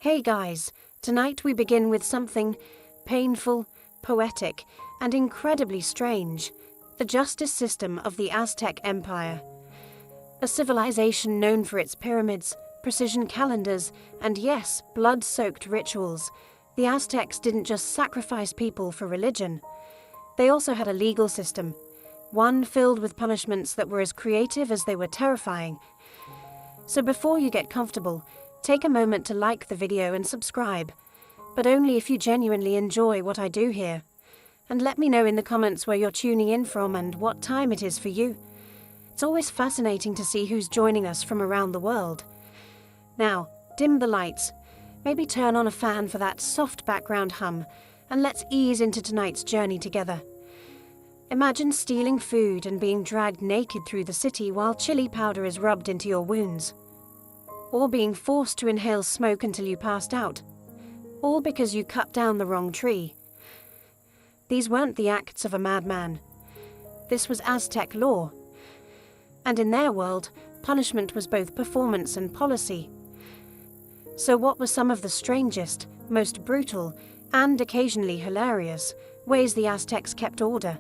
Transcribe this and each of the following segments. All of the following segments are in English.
Hey guys, tonight we begin with something painful, poetic, and incredibly strange: the justice system of the Aztec Empire. A civilization known for its pyramids, precision calendars, and yes, blood-soaked rituals, the Aztecs didn't just sacrifice people for religion. They also had a legal system, one filled with punishments that were as creative as they were terrifying. So before you get comfortable, take a moment to like the video and subscribe, but only if you genuinely enjoy what I do here. And let me know in the comments where you're tuning in from and what time it is for you. It's always fascinating to see who's joining us from around the world. Now, dim the lights, maybe turn on a fan for that soft background hum, and let's ease into tonight's journey together. Imagine stealing food and being dragged naked through the city while chili powder is rubbed into your wounds. Or being forced to inhale smoke until you passed out. All because you cut down the wrong tree. These weren't the acts of a madman. This was Aztec law. And in their world, punishment was both performance and policy. So what were some of the strangest, most brutal, and occasionally hilarious ways the Aztecs kept order?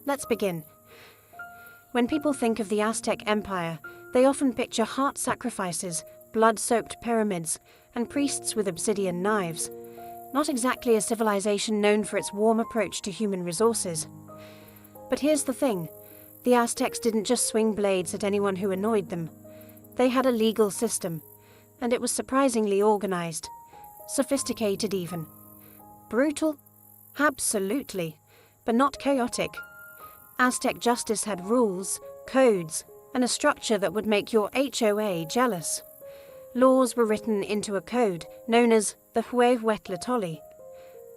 Let's begin. When people think of the Aztec Empire, they often picture heart sacrifices, blood-soaked pyramids, and priests with obsidian knives. Not exactly a civilization known for its warm approach to human resources. But here's the thing. The Aztecs didn't just swing blades at anyone who annoyed them. They had a legal system, and it was surprisingly organized. Sophisticated even. Brutal? Absolutely, but not chaotic. Aztec justice had rules, codes, and a structure that would make your HOA jealous. Laws were written into a code known as the Huehuetlatolli,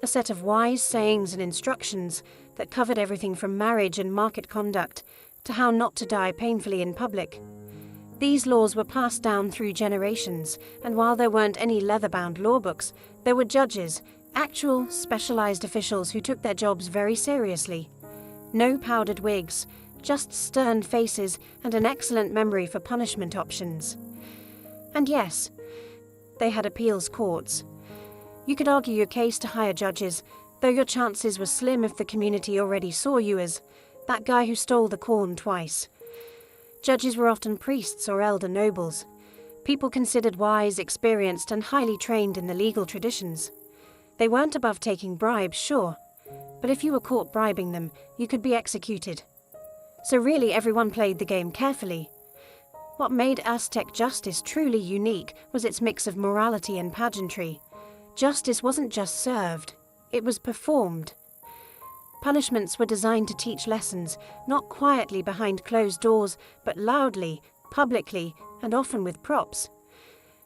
a set of wise sayings and instructions that covered everything from marriage and market conduct to how not to die painfully in public. These laws were passed down through generations, and while there weren't any leather-bound law books, there were judges, actual specialized officials who took their jobs very seriously. No powdered wigs, just stern faces and an excellent memory for punishment options. And yes, they had appeals courts. You could argue your case to higher judges, though your chances were slim if the community already saw you as that guy who stole the corn twice. Judges were often priests or elder nobles, people considered wise, experienced, and highly trained in the legal traditions. They weren't above taking bribes, sure, but if you were caught bribing them, you could be executed. So really everyone played the game carefully. What made Aztec justice truly unique was its mix of morality and pageantry. Justice wasn't just served, it was performed. Punishments were designed to teach lessons, not quietly behind closed doors, but loudly, publicly, and often with props.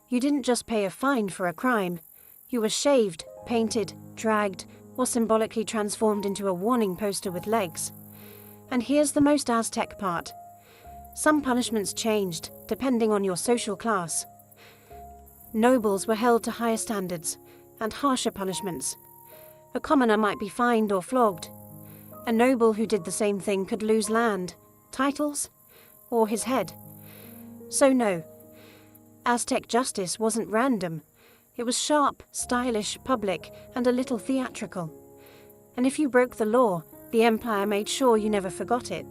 You didn't just pay a fine for a crime. You were shaved, painted, dragged, or symbolically transformed into a warning poster with legs. And here's the most Aztec part. Some punishments changed, depending on your social class. Nobles were held to higher standards, and harsher punishments. A commoner might be fined or flogged. A noble who did the same thing could lose land, titles, or his head. So no, Aztec justice wasn't random. It was sharp, stylish, public, and a little theatrical. And if you broke the law, the empire made sure you never forgot it,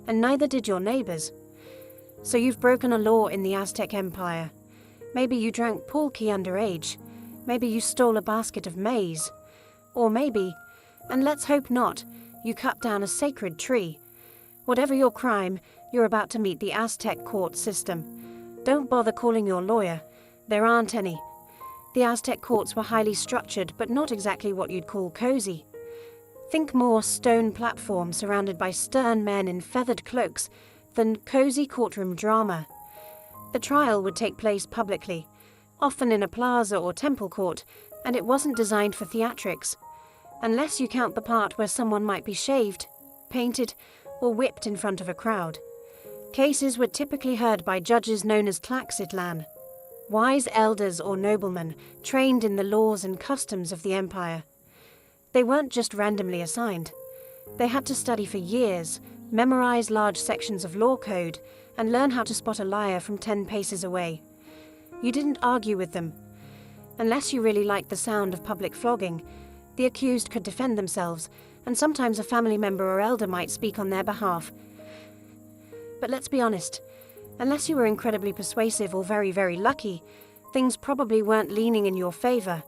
and neither did your neighbors. So you've broken a law in the Aztec Empire. Maybe you drank pulque underage. Maybe you stole a basket of maize. Or maybe, and let's hope not, you cut down a sacred tree. Whatever your crime, you're about to meet the Aztec court system. Don't bother calling your lawyer. There aren't any. The Aztec courts were highly structured, but not exactly what you'd call cozy. Think more stone platform surrounded by stern men in feathered cloaks than cozy courtroom drama. The trial would take place publicly, often in a plaza or temple court, and it wasn't designed for theatrics, unless you count the part where someone might be shaved, painted, or whipped in front of a crowd. Cases were typically heard by judges known as tlaxitlan, wise elders or noblemen trained in the laws and customs of the empire. They weren't just randomly assigned. They had to study for years, memorize large sections of law code, and learn how to spot a liar from 10 paces away. You didn't argue with them. Unless you really liked the sound of public flogging, the accused could defend themselves, and sometimes a family member or elder might speak on their behalf. But let's be honest, unless you were incredibly persuasive or very, very lucky, things probably weren't leaning in your favor.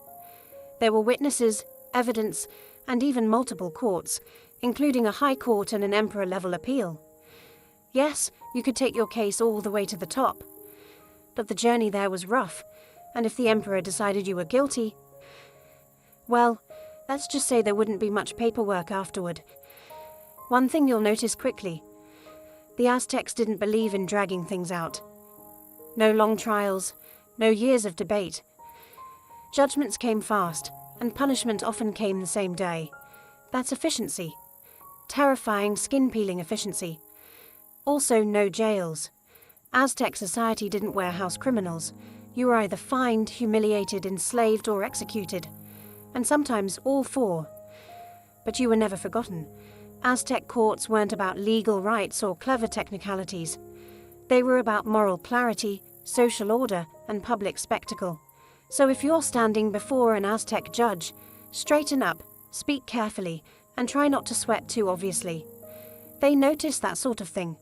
There were witnesses, evidence, and even multiple courts, including a high court and an emperor-level appeal. Yes, you could take your case all the way to the top, but the journey there was rough, and if the emperor decided you were guilty, well, let's just say there wouldn't be much paperwork afterward. One thing you'll notice quickly: the Aztecs didn't believe in dragging things out. No long trials, no years of debate. Judgments came fast, and punishment often came the same day. That's efficiency. Terrifying, skin-peeling efficiency. Also, no jails. Aztec society didn't warehouse criminals. You were either fined, humiliated, enslaved, or executed. And sometimes all four. But you were never forgotten. Aztec courts weren't about legal rights or clever technicalities. They were about moral clarity, social order, and public spectacle. So if you're standing before an Aztec judge, straighten up, speak carefully, and try not to sweat too obviously. They notice that sort of thing.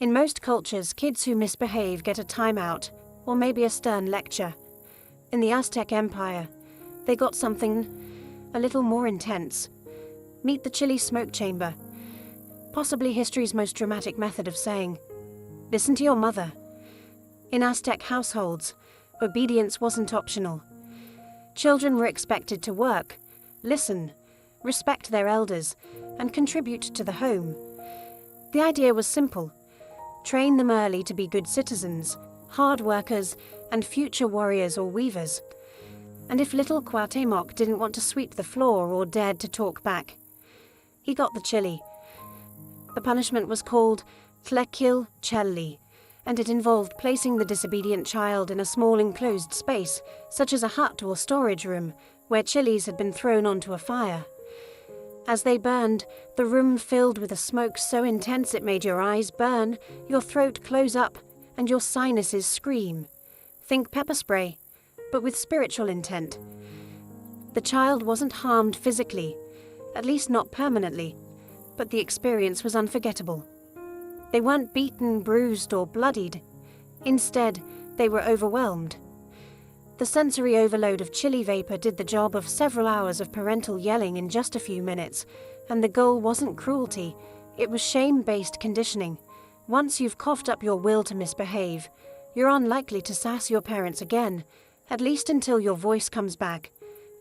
In most cultures, kids who misbehave get a timeout, or maybe a stern lecture. In the Aztec Empire, they got something a little more intense. Meet the chili smoke chamber. Possibly history's most dramatic method of saying, "Listen to your mother." In Aztec households, obedience wasn't optional. Children were expected to work, listen, respect their elders, and contribute to the home. The idea was simple: train them early to be good citizens, hard workers, and future warriors or weavers. And if little Cuauhtemoc didn't want to sweep the floor or dared to talk back, he got the chili. The punishment was called tranquil, and it involved placing the disobedient child in a small enclosed space, such as a hut or storage room, where chilies had been thrown onto a fire. As they burned, the room filled with a smoke so intense it made your eyes burn, your throat close up, and your sinuses scream. Think pepper spray, but with spiritual intent. The child wasn't harmed physically, at least not permanently, but the experience was unforgettable. They weren't beaten, bruised, or bloodied. Instead, they were overwhelmed. The sensory overload of chili vapor did the job of several hours of parental yelling in just a few minutes, and the goal wasn't cruelty, it was shame-based conditioning. Once you've coughed up your will to misbehave, you're unlikely to sass your parents again, at least until your voice comes back.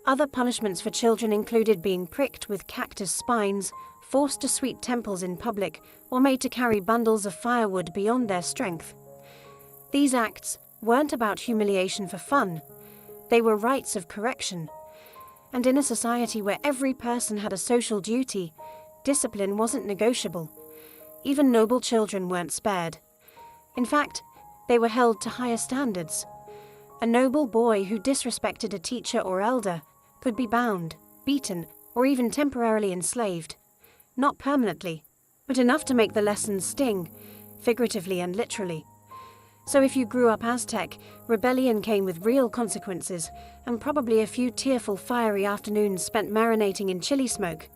Other punishments for children included being pricked with cactus spines, forced to sweep temples in public, or made to carry bundles of firewood beyond their strength. These acts weren't about humiliation for fun. They were rites of correction. And in a society where every person had a social duty, discipline wasn't negotiable. Even noble children weren't spared. In fact, they were held to higher standards. A noble boy who disrespected a teacher or elder could be bound, beaten, or even temporarily enslaved. Not permanently, but enough to make the lessons sting, figuratively and literally. So if you grew up Aztec, rebellion came with real consequences, and probably a few tearful, fiery afternoons spent marinating in chili smoke.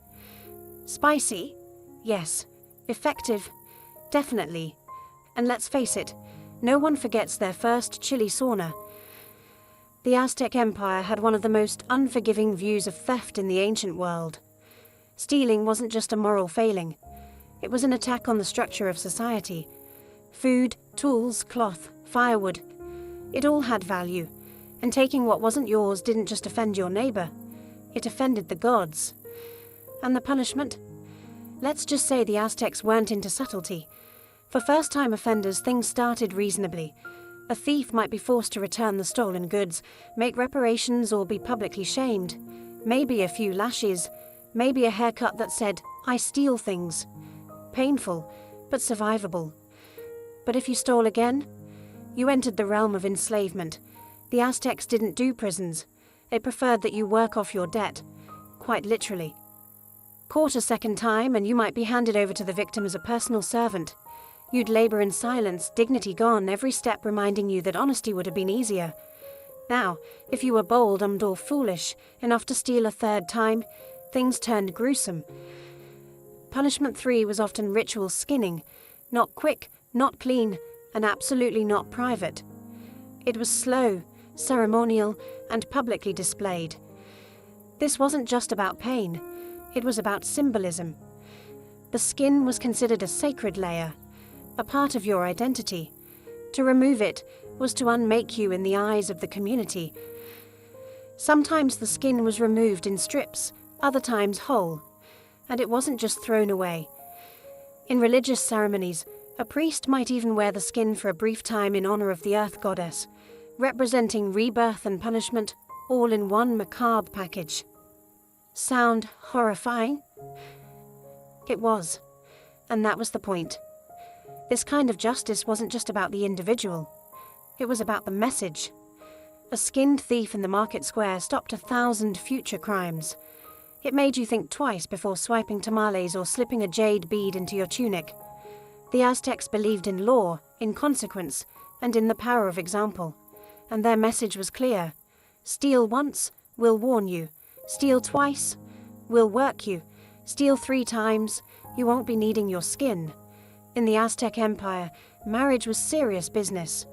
Spicy? Yes. Effective? Definitely. And let's face it, no one forgets their first chili sauna. The Aztec Empire had one of the most unforgiving views of theft in the ancient world. Stealing wasn't just a moral failing. It was an attack on the structure of society. Food, tools, cloth, firewood. It all had value, and taking what wasn't yours didn't just offend your neighbor. It offended the gods. And the punishment? Let's just say the Aztecs weren't into subtlety. For first-time offenders, things started reasonably. A thief might be forced to return the stolen goods, make reparations, or be publicly shamed. Maybe a few lashes. Maybe a haircut that said, "I steal things." Painful, but survivable. But if you stole again, you entered the realm of enslavement. The Aztecs didn't do prisons. They preferred that you work off your debt, quite literally. Caught a second time, and you might be handed over to the victim as a personal servant. You'd labor in silence, dignity gone, every step reminding you that honesty would have been easier. Now, if you were bold or foolish enough to steal a third time, things turned gruesome. Punishment 3 was often ritual skinning, not quick, not clean, and absolutely not private. It was slow, ceremonial, and publicly displayed. This wasn't just about pain, it was about symbolism. The skin was considered a sacred layer, a part of your identity. To remove it was to unmake you in the eyes of the community. Sometimes the skin was removed in strips, other times whole, and it wasn't just thrown away. In religious ceremonies, a priest might even wear the skin for a brief time in honor of the earth goddess, representing rebirth and punishment all in one macabre package. Sound horrifying? It was, and that was the point. This kind of justice wasn't just about the individual, it was about the message. A skinned thief in the market square stopped 1,000 future crimes. It made you think twice before swiping tamales or slipping a jade bead into your tunic. The Aztecs believed in law, in consequence, and in the power of example. And their message was clear. Steal once, we'll warn you. Steal twice, we'll work you. Steal 3 times, you won't be needing your skin. In the Aztec Empire, marriage was serious business.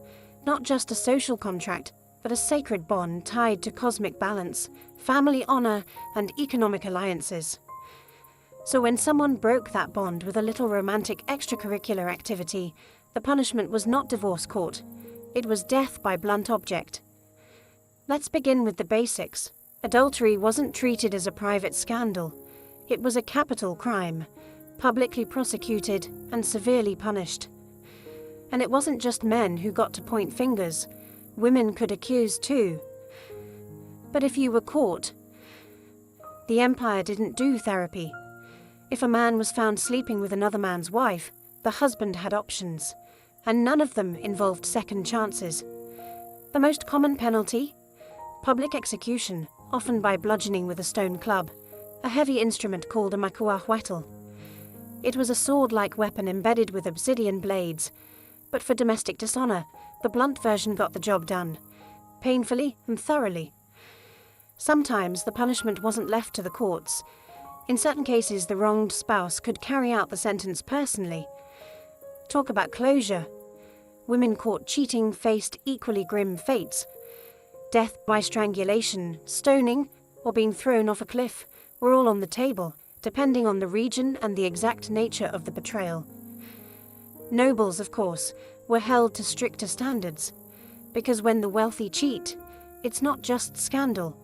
Not just a social contract, but a sacred bond tied to cosmic balance, family honor, and economic alliances. So when someone broke that bond with a little romantic extracurricular activity, the punishment was not divorce court. It was death by blunt object. Let's begin with the basics. Adultery wasn't treated as a private scandal. It was a capital crime, publicly prosecuted and severely punished. And it wasn't just men who got to point fingers. Women could accuse too. But if you were caught, the empire didn't do therapy. If a man was found sleeping with another man's wife, the husband had options, and none of them involved second chances. The most common penalty? Public execution, often by bludgeoning with a stone club, a heavy instrument called a macuahuatl. It was a sword-like weapon embedded with obsidian blades, but for domestic dishonor, the blunt version got the job done, painfully and thoroughly. Sometimes the punishment wasn't left to the courts. In certain cases, the wronged spouse could carry out the sentence personally. Talk about closure. Women caught cheating faced equally grim fates. Death by strangulation, stoning, or being thrown off a cliff were all on the table, depending on the region and the exact nature of the betrayal. Nobles, of course, were held to stricter standards, because when the wealthy cheat, it's not just scandal,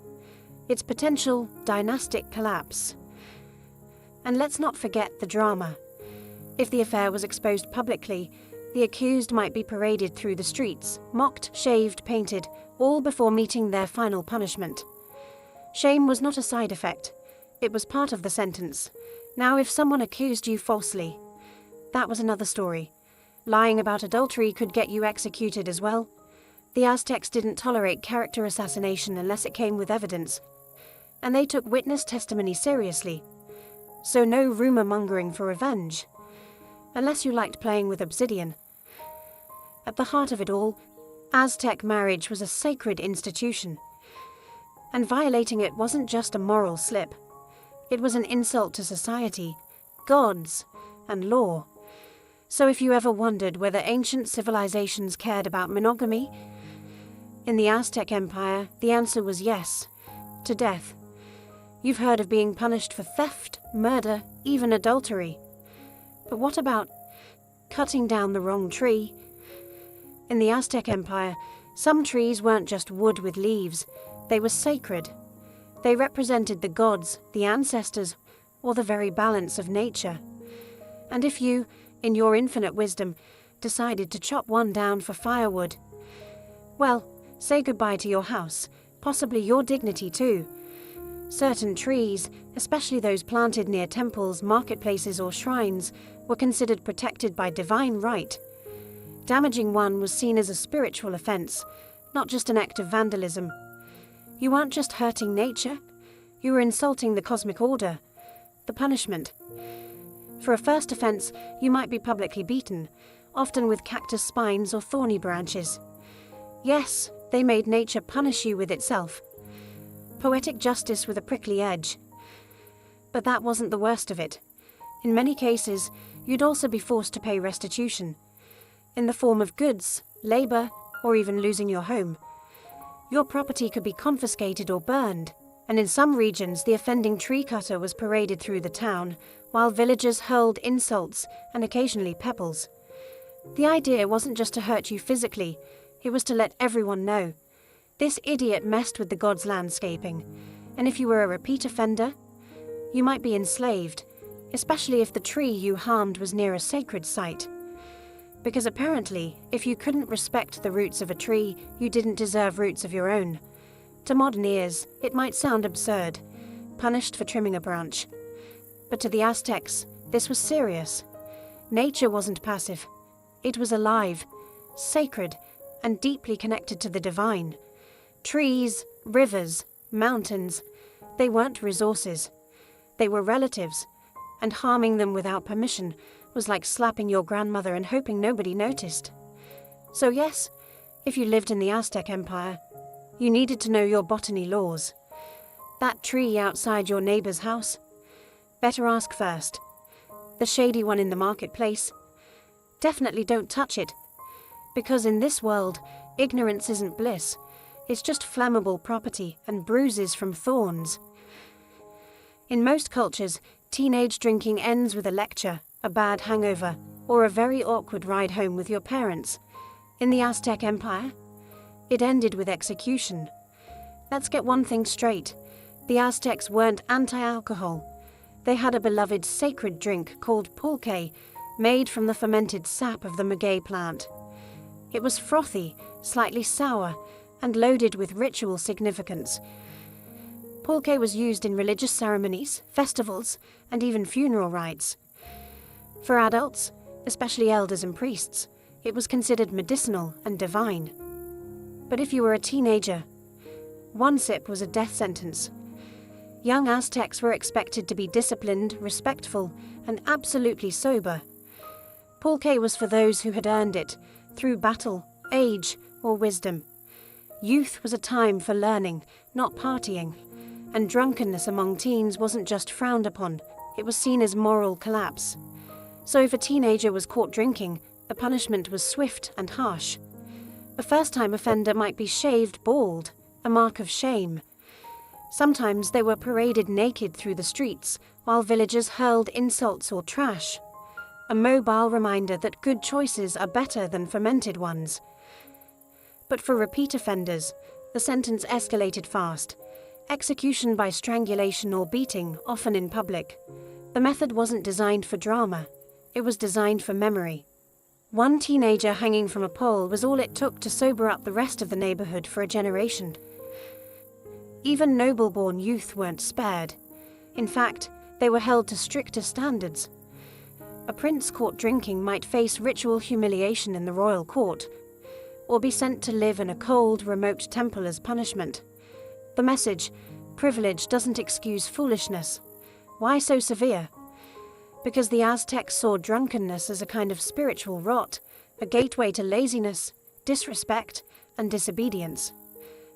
it's potential dynastic collapse. And let's not forget the drama. If the affair was exposed publicly, the accused might be paraded through the streets, mocked, shaved, painted, all before meeting their final punishment. Shame was not a side effect, it was part of the sentence. Now, if someone accused you falsely, that was another story. Lying about adultery could get you executed as well. The Aztecs didn't tolerate character assassination unless it came with evidence, and they took witness testimony seriously. So no rumor-mongering for revenge, unless you liked playing with obsidian. At the heart of it all, Aztec marriage was a sacred institution, and violating it wasn't just a moral slip. It was an insult to society, gods, and law. So if you ever wondered whether ancient civilizations cared about monogamy, in the Aztec Empire, the answer was yes, to death. You've heard of being punished for theft, murder, even adultery. But what about cutting down the wrong tree? In the Aztec Empire, some trees weren't just wood with leaves, they were sacred. They represented the gods, the ancestors, or the very balance of nature. And if you, in your infinite wisdom, decided to chop one down for firewood, well, say goodbye to your house, possibly your dignity too. Certain trees, especially those planted near temples, marketplaces, or shrines, were considered protected by divine right. Damaging one was seen as a spiritual offense, not just an act of vandalism. You weren't just hurting nature, you were insulting the cosmic order. The punishment. For a first offense, you might be publicly beaten, often with cactus spines or thorny branches. Yes, They made nature punish you with itself. Poetic justice with a prickly edge. But that wasn't the worst of it. In many cases, you'd also be forced to pay restitution, in the form of goods, labor, or even losing your home. Your property could be confiscated or burned, and in some regions the offending tree cutter was paraded through the town, while villagers hurled insults and occasionally pebbles. The idea wasn't just to hurt you physically, it was to let everyone know. This idiot messed with the gods' landscaping, and if you were a repeat offender, you might be enslaved, especially if the tree you harmed was near a sacred site. Because apparently, if you couldn't respect the roots of a tree, you didn't deserve roots of your own. To modern ears, it might sound absurd, punished for trimming a branch. But to the Aztecs, this was serious. Nature wasn't passive. It was alive, sacred, and deeply connected to the divine. Trees, rivers, mountains, they weren't resources. They were relatives, and harming them without permission was like slapping your grandmother and hoping nobody noticed. So yes, if you lived in the Aztec Empire, you needed to know your botany laws. That tree outside your neighbor's house? Better ask first. The shady one in the marketplace? Definitely don't touch it. Because in this world, ignorance isn't bliss. It's just flammable property and bruises from thorns. In most cultures, teenage drinking ends with a lecture, a bad hangover, or a very awkward ride home with your parents. In the Aztec Empire, it ended with execution. Let's get one thing straight. The Aztecs weren't anti-alcohol. They had a beloved sacred drink called pulque, made from the fermented sap of the maguey plant. It was frothy, slightly sour, and loaded with ritual significance. Pulque was used in religious ceremonies, festivals, and even funeral rites. For adults, especially elders and priests, it was considered medicinal and divine. But if you were a teenager, one sip was a death sentence. Young Aztecs were expected to be disciplined, respectful, and absolutely sober. Pulque was for those who had earned it, through battle, age, or wisdom. Youth was a time for learning, not partying, and drunkenness among teens wasn't just frowned upon, it was seen as moral collapse. So if a teenager was caught drinking, the punishment was swift and harsh. A first-time offender might be shaved bald, a mark of shame. Sometimes they were paraded naked through the streets, while villagers hurled insults or trash. A mobile reminder that good choices are better than fermented ones. But for repeat offenders, the sentence escalated fast. Execution by strangulation or beating, often in public. The method wasn't designed for drama. It was designed for memory. One teenager hanging from a pole was all it took to sober up the rest of the neighborhood for a generation. Even noble-born youth weren't spared. In fact, they were held to stricter standards. A prince caught drinking might face ritual humiliation in the royal court, or be sent to live in a cold, remote temple as punishment. The message, privilege doesn't excuse foolishness. Why so severe? Because the Aztecs saw drunkenness as a kind of spiritual rot, a gateway to laziness, disrespect, and disobedience.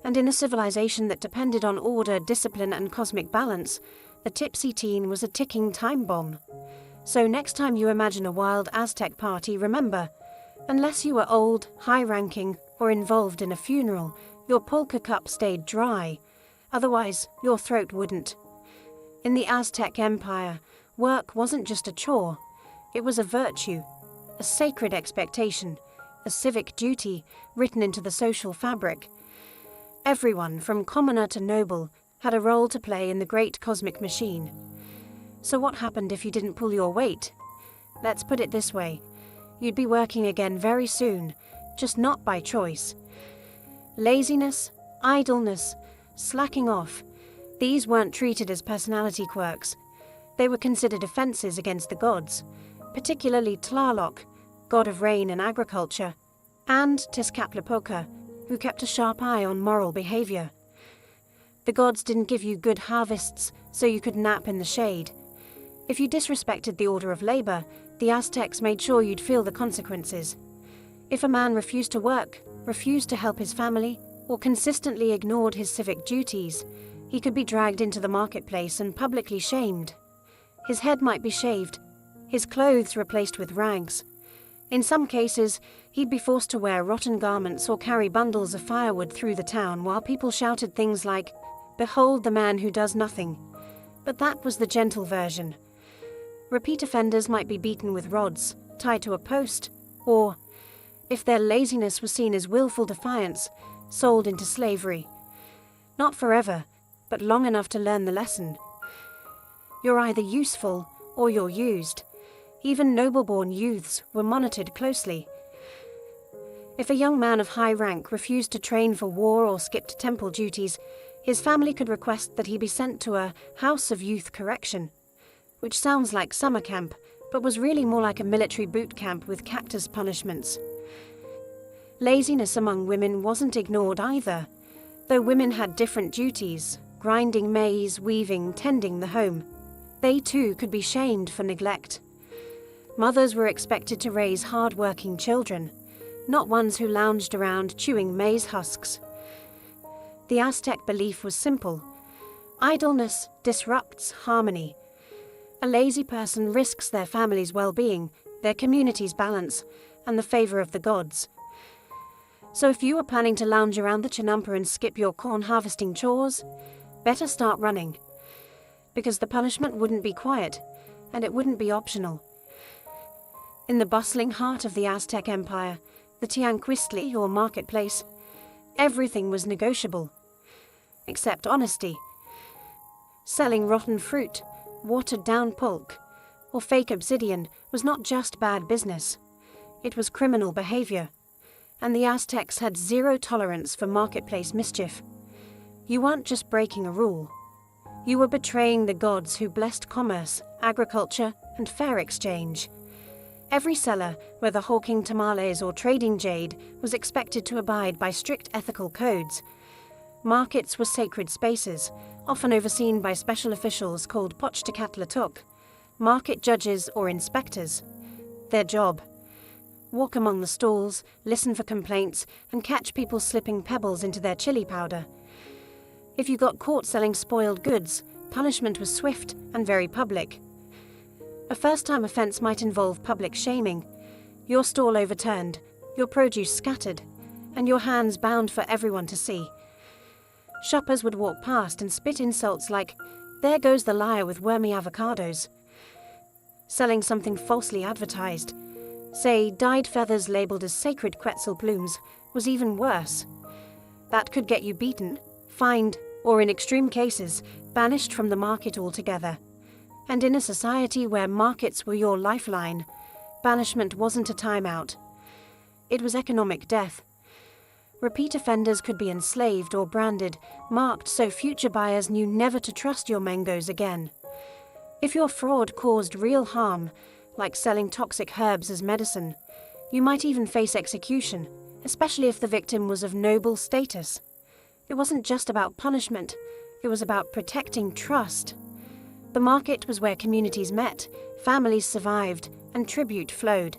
And in a civilization that depended on order, discipline, and cosmic balance, the tipsy teen was a ticking time bomb. So next time you imagine a wild Aztec party, remember, unless you were old, high-ranking, or involved in a funeral, your pulque cup stayed dry. Otherwise, your throat wouldn't. In the Aztec Empire, work wasn't just a chore. It was a virtue, a sacred expectation, a civic duty written into the social fabric. Everyone, from commoner to noble, had a role to play in the great cosmic machine. So what happened if you didn't pull your weight? Let's put it this way. You'd be working again very soon, just not by choice. Laziness, idleness, slacking off, these weren't treated as personality quirks. They were considered offences against the gods, particularly Tlaloc, god of rain and agriculture, and Tezcatlipoca, who kept a sharp eye on moral behaviour. The gods didn't give you good harvests so you could nap in the shade. If you disrespected the order of labour, the Aztecs made sure you'd feel the consequences. If a man refused to work, refused to help his family, or consistently ignored his civic duties, he could be dragged into the marketplace and publicly shamed. His head might be shaved, his clothes replaced with rags. In some cases, he'd be forced to wear rotten garments or carry bundles of firewood through the town while people shouted things like, "Behold the man who does nothing." But that was the gentle version. Repeat offenders might be beaten with rods, tied to a post, or, if their laziness was seen as willful defiance, sold into slavery. Not forever, but long enough to learn the lesson. You're either useful or you're used. Even noble-born youths were monitored closely. If a young man of high rank refused to train for war or skipped temple duties, his family could request that he be sent to a house of youth correction, which sounds like summer camp, but was really more like a military boot camp with cactus punishments. Laziness among women wasn't ignored either, though women had different duties, grinding maize, weaving, tending the home. They too could be shamed for neglect. Mothers were expected to raise hard-working children, not ones who lounged around chewing maize husks. The Aztec belief was simple. Idleness disrupts harmony. A lazy person risks their family's well-being, their community's balance, and the favor of the gods. So if you were planning to lounge around the Chinampa and skip your corn harvesting chores, better start running. Because the punishment wouldn't be quiet, and it wouldn't be optional. In the bustling heart of the Aztec Empire, the Tranquil or marketplace, everything was negotiable, except honesty. Selling rotten fruit, watered-down pulque, or fake obsidian was not just bad business. It was criminal behavior, and the Aztecs had zero tolerance for marketplace mischief. You weren't just breaking a rule. You were betraying the gods who blessed commerce, agriculture, and fair exchange. Every seller, whether hawking tamales or trading jade, was expected to abide by strict ethical codes. Markets were sacred spaces, often overseen by special officials called pochtacatlatuk, market judges or inspectors. Their job: walk among the stalls, listen for complaints, and catch people slipping pebbles into their chili powder. If you got caught selling spoiled goods, punishment was swift and very public. A first-time offense might involve public shaming, your stall overturned, your produce scattered, and your hands bound for everyone to see. Shoppers would walk past and spit insults like, "There goes the liar with wormy avocados." Selling something falsely advertised, say dyed feathers labeled as sacred quetzal plumes, was even worse. That could get you beaten, fined, or in extreme cases, banished from the market altogether. And in a society where markets were your lifeline, banishment wasn't a timeout. It was economic death. Repeat offenders could be enslaved or branded, marked so future buyers knew never to trust your mangoes again. If your fraud caused real harm, like selling toxic herbs as medicine, you might even face execution, especially if the victim was of noble status. It wasn't just about punishment, it was about protecting trust. The market was where communities met, families survived, and tribute flowed.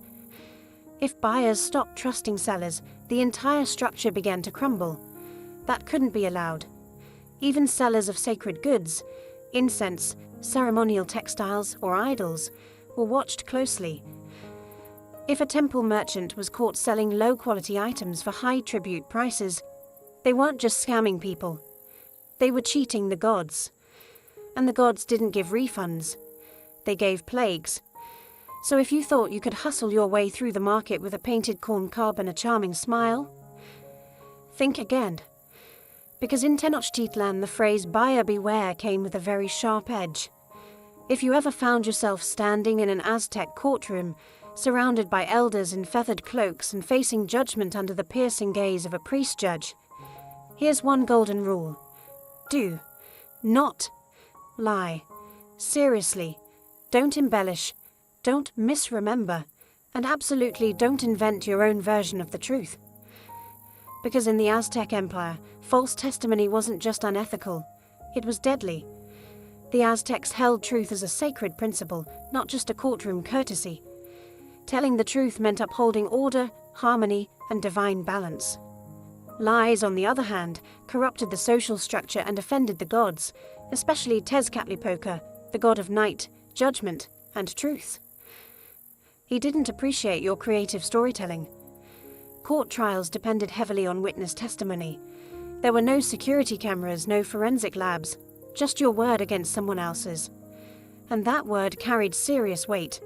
If buyers stopped trusting sellers, the entire structure began to crumble. That couldn't be allowed. Even sellers of sacred goods, incense, ceremonial textiles, or idols, were watched closely. If a temple merchant was caught selling low-quality items for high tribute prices, they weren't just scamming people. They were cheating the gods. And the gods didn't give refunds. They gave plagues. So if you thought you could hustle your way through the market with a painted corn cob and a charming smile, think again. Because in Tenochtitlan, the phrase "buyer beware" came with a very sharp edge. If you ever found yourself standing in an Aztec courtroom, surrounded by elders in feathered cloaks and facing judgment under the piercing gaze of a priest judge, here's one golden rule. Do not lie. Seriously, don't embellish, don't misremember, and absolutely don't invent your own version of the truth. Because in the Aztec Empire, false testimony wasn't just unethical, it was deadly. The Aztecs held truth as a sacred principle, not just a courtroom courtesy. Telling the truth meant upholding order, harmony, and divine balance. Lies, on the other hand, corrupted the social structure and offended the gods, especially Tezcatlipoca, the god of night, judgment, and truth. He didn't appreciate your creative storytelling. Court trials depended heavily on witness testimony. There were no security cameras, no forensic labs, just your word against someone else's. And that word carried serious weight.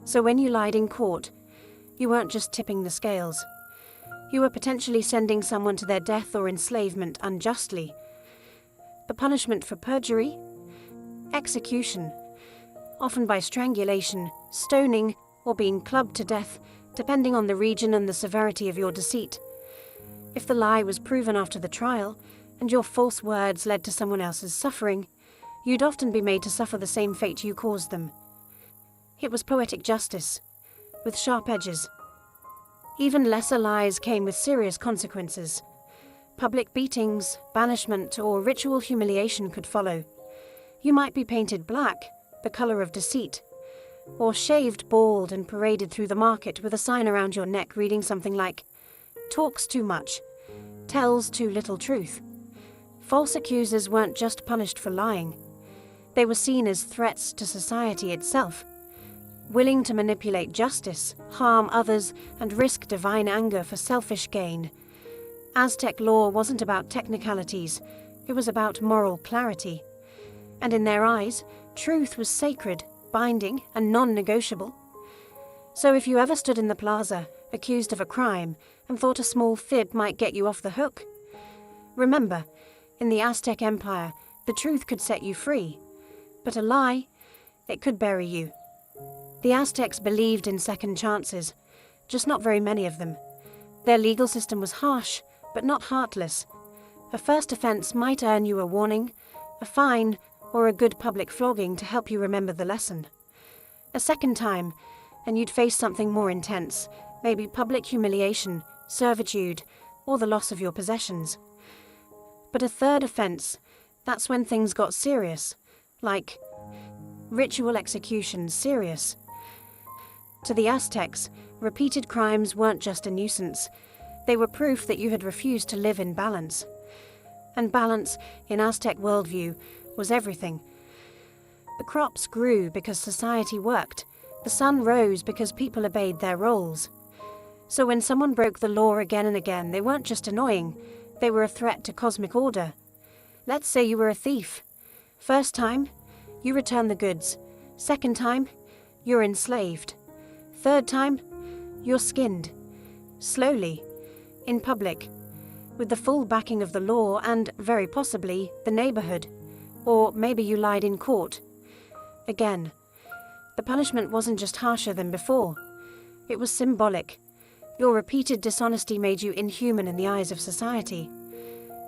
So when you lied in court, you weren't just tipping the scales. You were potentially sending someone to their death or enslavement unjustly. The punishment for perjury? Execution, often by strangulation, stoning, or being clubbed to death, depending on the region and the severity of your deceit. If the lie was proven after the trial, and your false words led to someone else's suffering, you'd often be made to suffer the same fate you caused them. It was poetic justice, with sharp edges. Even lesser lies came with serious consequences. Public beatings, banishment, or ritual humiliation could follow. You might be painted black, the color of deceit, or shaved bald and paraded through the market with a sign around your neck reading something like, "Talks too much, tells too little truth." False accusers weren't just punished for lying. They were seen as threats to society itself, willing to manipulate justice, harm others, and risk divine anger for selfish gain. Aztec law wasn't about technicalities, it was about moral clarity. And in their eyes, truth was sacred, binding, and non-negotiable. So if you ever stood in the plaza, accused of a crime, and thought a small fib might get you off the hook, remember, in the Aztec Empire, the truth could set you free, but a lie, it could bury you. The Aztecs believed in second chances, just not very many of them. Their legal system was harsh, but not heartless. A first offense might earn you a warning, a fine, or a good public flogging to help you remember the lesson. A second time, and you'd face something more intense, maybe public humiliation, servitude, or the loss of your possessions. But a third offense, that's when things got serious, like ritual executions serious. To the Aztecs, repeated crimes weren't just a nuisance, they were proof that you had refused to live in balance. And balance, in Aztec worldview, was everything. The crops grew because society worked, the sun rose because people obeyed their roles. So when someone broke the law again and again, they weren't just annoying, they were a threat to cosmic order. Let's say you were a thief. First time, you return the goods. Second time, you're enslaved. Third time, you're skinned. Slowly, in public, with the full backing of the law and, very possibly, the neighborhood. Or maybe you lied in court. Again, the punishment wasn't just harsher than before. It was symbolic. Your repeated dishonesty made you inhuman in the eyes of society.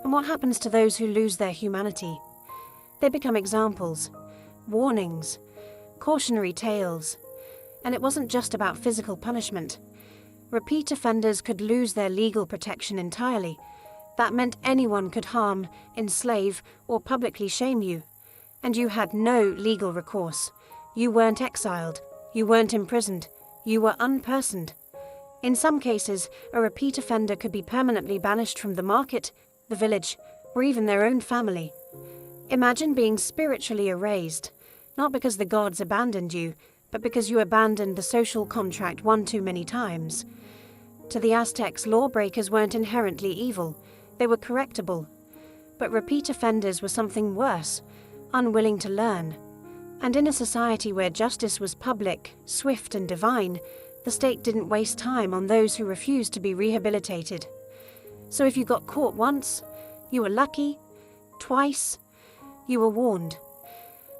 And what happens to those who lose their humanity? They become examples, warnings, cautionary tales. And it wasn't just about physical punishment. Repeat offenders could lose their legal protection entirely. That meant anyone could harm, enslave, or publicly shame you. And you had no legal recourse. You weren't exiled. You weren't imprisoned. You were unpersoned. In some cases, a repeat offender could be permanently banished from the market, the village, or even their own family. Imagine being spiritually erased, not because the gods abandoned you, but because you abandoned the social contract one too many times. To the Aztecs, lawbreakers weren't inherently evil. They were correctable. But repeat offenders were something worse, unwilling to learn. And in a society where justice was public, swift and divine, the state didn't waste time on those who refused to be rehabilitated. So if you got caught once, you were lucky. Twice, you were warned.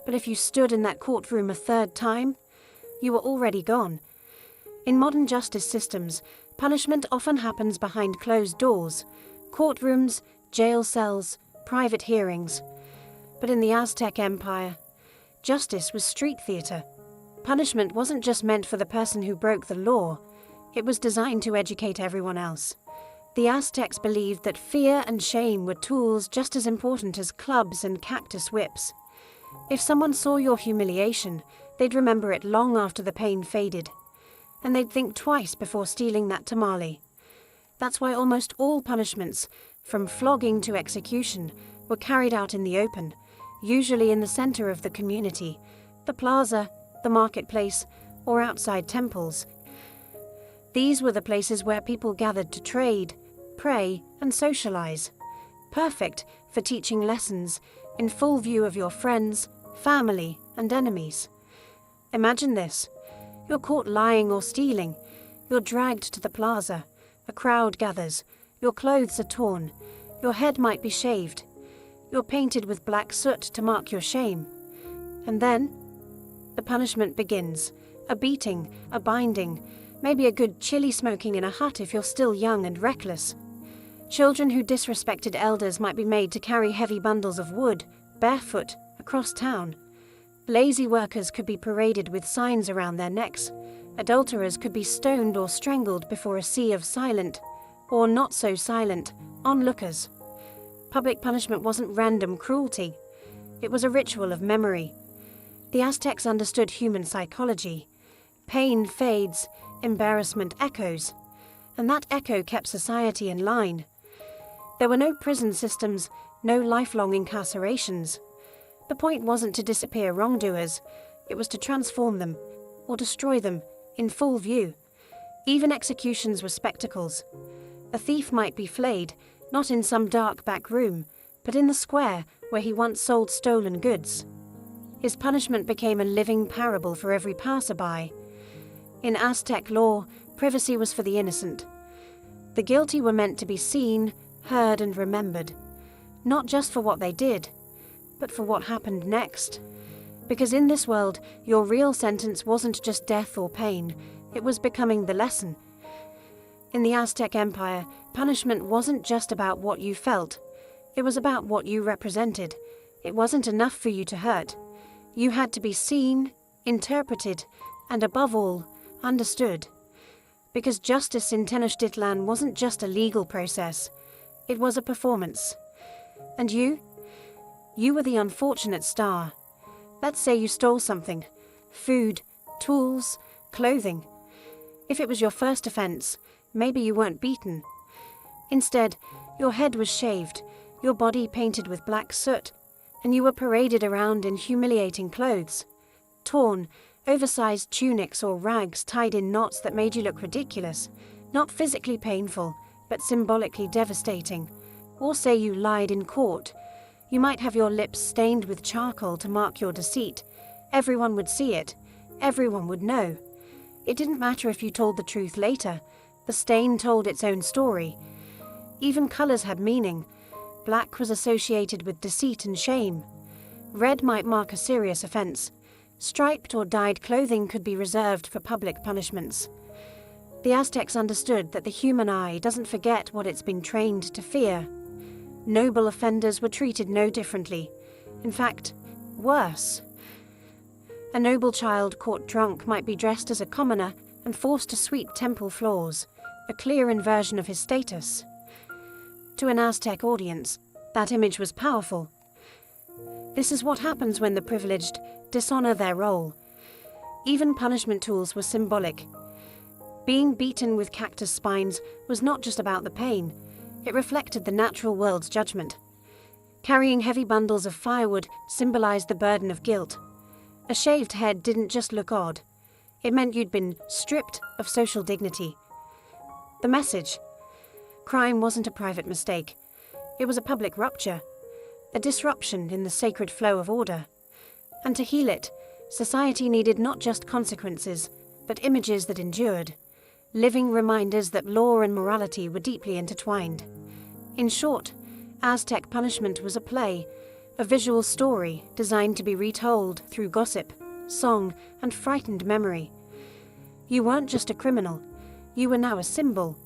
But if you stood in that courtroom a third time, you were already gone. In modern justice systems, punishment often happens behind closed doors. Courtrooms, jail cells, private hearings. But in the Aztec Empire, justice was street theater. Punishment wasn't just meant for the person who broke the law, it was designed to educate everyone else. The Aztecs believed that fear and shame were tools just as important as clubs and cactus whips. If someone saw your humiliation, they'd remember it long after the pain faded, and they'd think twice before stealing that tamale. That's why almost all punishments, from flogging to execution, were carried out in the open, usually in the center of the community, the plaza, the marketplace, or outside temples. These were the places where people gathered to trade, pray, and socialize. Perfect for teaching lessons in full view of your friends, family, and enemies. Imagine this. You're caught lying or stealing. You're dragged to the plaza. A crowd gathers. Your clothes are torn. Your head might be shaved. You're painted with black soot to mark your shame. And then, the punishment begins. A beating, a binding, maybe a good chili smoking in a hut if you're still young and reckless. Children who disrespected elders might be made to carry heavy bundles of wood, barefoot, across town. Lazy workers could be paraded with signs around their necks. Adulterers could be stoned or strangled before a sea of silent, or not so silent, onlookers. Public punishment wasn't random cruelty. It was a ritual of memory. The Aztecs understood human psychology. Pain fades, embarrassment echoes, and that echo kept society in line. There were no prison systems, no lifelong incarcerations. The point wasn't to disappear wrongdoers, it was to transform them, or destroy them, in full view. Even executions were spectacles. A thief might be flayed, not in some dark back room, but in the square where he once sold stolen goods. His punishment became a living parable for every passerby. In Aztec law, privacy was for the innocent. The guilty were meant to be seen, heard, and remembered, not just for what they did, but for what happened next. Because in this world, your real sentence wasn't just death or pain, it was becoming the lesson. In the Aztec Empire, punishment wasn't just about what you felt, it was about what you represented. It wasn't enough for you to hurt. You had to be seen, interpreted, and above all, understood. Because justice in Tenochtitlan wasn't just a legal process, it was a performance. And you were the unfortunate star. Let's say you stole something: food, tools, clothing. If it was your first offense, maybe you weren't beaten. Instead, your head was shaved, your body painted with black soot, and you were paraded around in humiliating clothes. Torn, oversized tunics or rags tied in knots that made you look ridiculous, not physically painful, but symbolically devastating. Or say you lied in court. You might have your lips stained with charcoal to mark your deceit. Everyone would see it. Everyone would know. It didn't matter if you told the truth later. The stain told its own story. Even colors had meaning. Black was associated with deceit and shame. Red might mark a serious offense. Striped or dyed clothing could be reserved for public punishments. The Aztecs understood that the human eye doesn't forget what it's been trained to fear. Noble offenders were treated no differently. In fact, worse. A noble child caught drunk might be dressed as a commoner and forced to sweep temple floors, a clear inversion of his status. To an Aztec audience, that image was powerful. This is what happens when the privileged dishonor their role. Even punishment tools were symbolic. Being beaten with cactus spines was not just about the pain, it reflected the natural world's judgment. Carrying heavy bundles of firewood symbolized the burden of guilt. A shaved head didn't just look odd, it meant you'd been stripped of social dignity. The message: crime wasn't a private mistake, it was a public rupture, a disruption in the sacred flow of order. And to heal it, society needed not just consequences, but images that endured, living reminders that law and morality were deeply intertwined. In short, Aztec punishment was a play, a visual story designed to be retold through gossip, song, and frightened memory. You weren't just a criminal, you were now a symbol.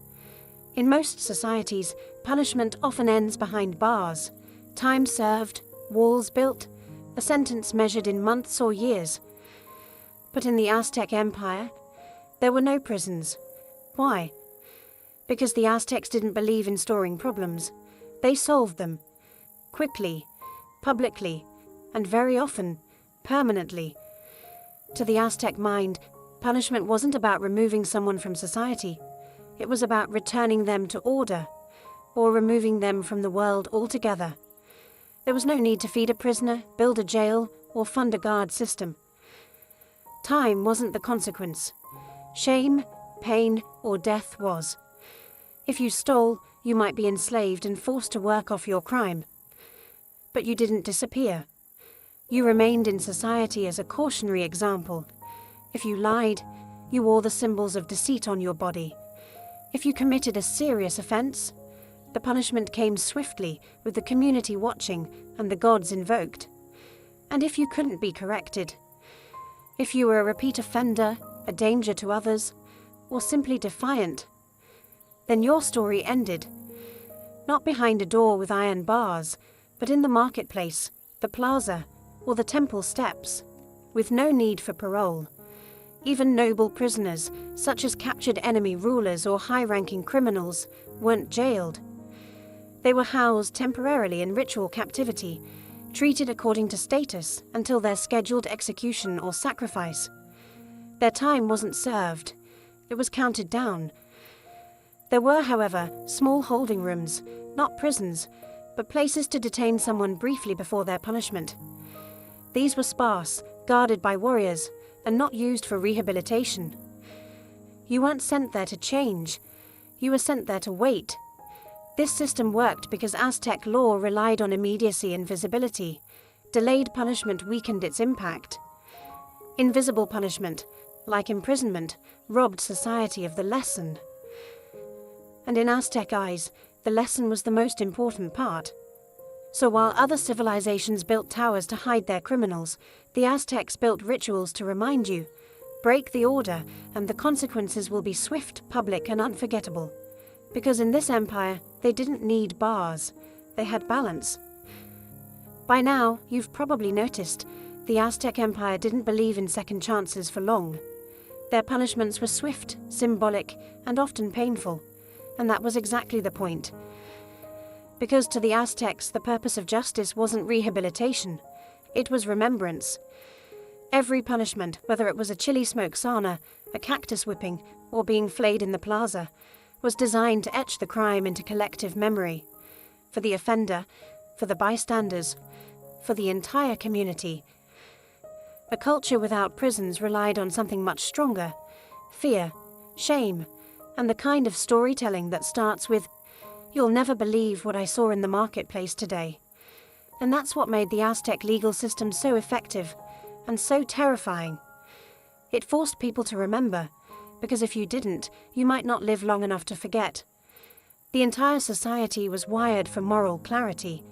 In most societies, punishment often ends behind bars, time served, walls built, a sentence measured in months or years. But in the Aztec Empire, there were no prisons. Why? Because the Aztecs didn't believe in storing problems. They solved them. Quickly, publicly, and very often, permanently. To the Aztec mind, punishment wasn't about removing someone from society. It was about returning them to order, or removing them from the world altogether. There was no need to feed a prisoner, build a jail, or fund a guard system. Time wasn't the consequence. Shame, pain, or death was. If you stole, you might be enslaved and forced to work off your crime. But you didn't disappear. You remained in society as a cautionary example. If you lied, you wore the symbols of deceit on your body. If you committed a serious offense, the punishment came swiftly, with the community watching and the gods invoked. And if you couldn't be corrected, if you were a repeat offender, a danger to others, or simply defiant, then your story ended. Not behind a door with iron bars, but in the marketplace, the plaza, or the temple steps, with no need for parole. Even noble prisoners, such as captured enemy rulers or high-ranking criminals, weren't jailed. They were housed temporarily in ritual captivity, treated according to status until their scheduled execution or sacrifice. Their time wasn't served. It was counted down. There were, however, small holding rooms, not prisons, but places to detain someone briefly before their punishment. These were sparse, guarded by warriors, and not used for rehabilitation. You weren't sent there to change. You were sent there to wait. This system worked because Aztec law relied on immediacy and visibility. Delayed punishment weakened its impact. Invisible punishment, like imprisonment, robbed society of the lesson. And in Aztec eyes, the lesson was the most important part. So while other civilizations built towers to hide their criminals, the Aztecs built rituals to remind you. Break the order, and the consequences will be swift, public, and unforgettable. Because in this empire, they didn't need bars. They had balance. By now, you've probably noticed, the Aztec Empire didn't believe in second chances for long. Their punishments were swift, symbolic, and often painful. And that was exactly the point. Because to the Aztecs, the purpose of justice wasn't rehabilitation. It was remembrance. Every punishment, whether it was a chili smoke sauna, a cactus whipping, or being flayed in the plaza, was designed to etch the crime into collective memory. For the offender, for the bystanders, for the entire community. A culture without prisons relied on something much stronger: fear, shame, and the kind of storytelling that starts with, "You'll never believe what I saw in the marketplace today." And that's what made the Aztec legal system so effective and so terrifying. It forced people to remember, because if you didn't, you might not live long enough to forget. The entire society was wired for moral clarity.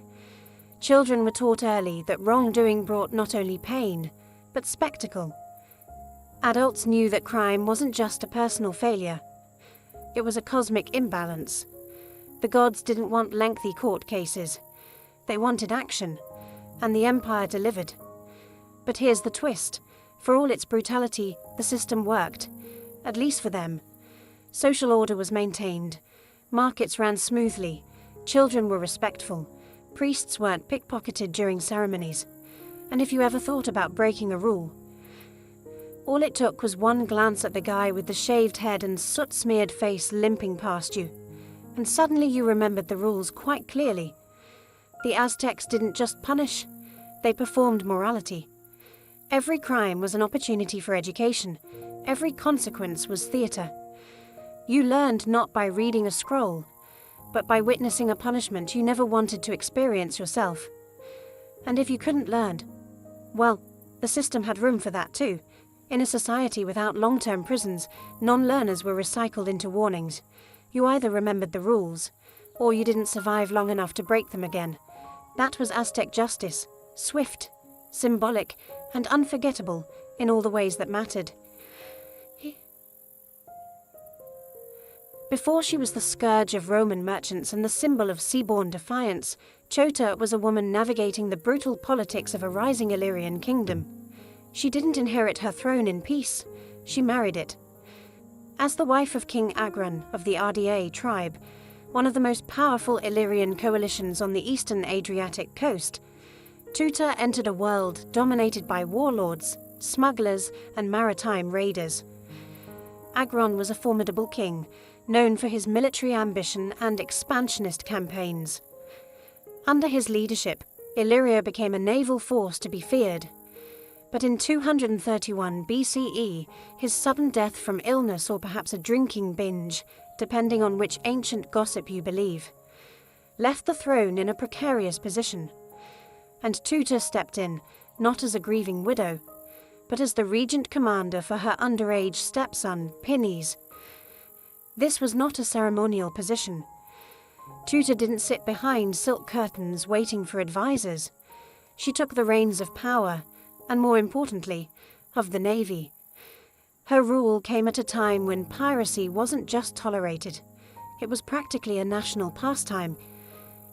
Children were taught early that wrongdoing brought not only pain, but spectacle. Adults knew that crime wasn't just a personal failure. It was a cosmic imbalance. The gods didn't want lengthy court cases. They wanted action, and the Empire delivered. But here's the twist. For all its brutality, the system worked, at least for them. Social order was maintained. Markets ran smoothly. Children were respectful. Priests weren't pickpocketed during ceremonies. And if you ever thought about breaking a rule, all it took was one glance at the guy with the shaved head and soot-smeared face limping past you, and suddenly you remembered the rules quite clearly. The Aztecs didn't just punish, they performed morality. Every crime was an opportunity for education. Every consequence was theatre. You learned not by reading a scroll, but by witnessing a punishment you never wanted to experience yourself. And if you couldn't learn, well, the system had room for that too. In a society without long-term prisons, non-learners were recycled into warnings. You either remembered the rules, or you didn't survive long enough to break them again. That was Aztec justice, swift, symbolic, and unforgettable in all the ways that mattered. Before she was the scourge of Roman merchants and the symbol of seaborne defiance, Chota was a woman navigating the brutal politics of a rising Illyrian kingdom. She didn't inherit her throne in peace, she married it. As the wife of King Agron of the RDA tribe, one of the most powerful Illyrian coalitions on the eastern Adriatic coast, Chota entered a world dominated by warlords, smugglers, and maritime raiders. Agron was a formidable king, known for his military ambition and expansionist campaigns. Under his leadership, Illyria became a naval force to be feared. But in 231 BCE, his sudden death from illness or perhaps a drinking binge, depending on which ancient gossip you believe, left the throne in a precarious position. And Tutor stepped in, not as a grieving widow, but as the regent commander for her underage stepson, Pinnes. This was not a ceremonial position. Tutor didn't sit behind silk curtains waiting for advisors. She took the reins of power, and more importantly, of the navy. Her rule came at a time when piracy wasn't just tolerated. It was practically a national pastime.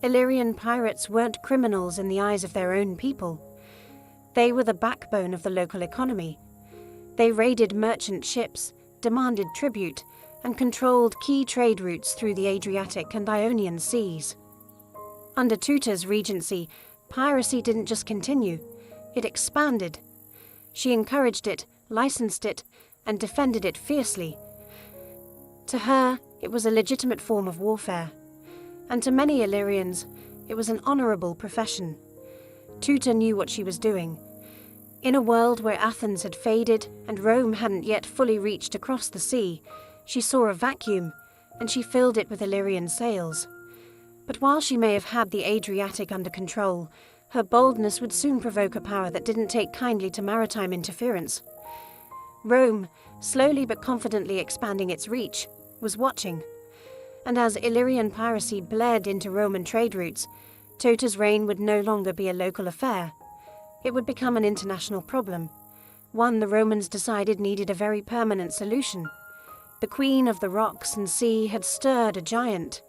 Illyrian pirates weren't criminals in the eyes of their own people. They were the backbone of the local economy. They raided merchant ships, demanded tribute, and controlled key trade routes through the Adriatic and Ionian seas. Under Tutor's regency, piracy didn't just continue, it expanded. She encouraged it, licensed it, and defended it fiercely. To her, it was a legitimate form of warfare, and to many Illyrians, it was an honourable profession. Tutor knew what she was doing. In a world where Athens had faded and Rome hadn't yet fully reached across the sea, she saw a vacuum, and she filled it with Illyrian sails. But while she may have had the Adriatic under control, her boldness would soon provoke a power that didn't take kindly to maritime interference. Rome, slowly but confidently expanding its reach, was watching. And as Illyrian piracy bled into Roman trade routes, Tutor's reign would no longer be a local affair. It would become an international problem, one the Romans decided needed a very permanent solution. The Queen of the Rocks and Sea had stirred a giant.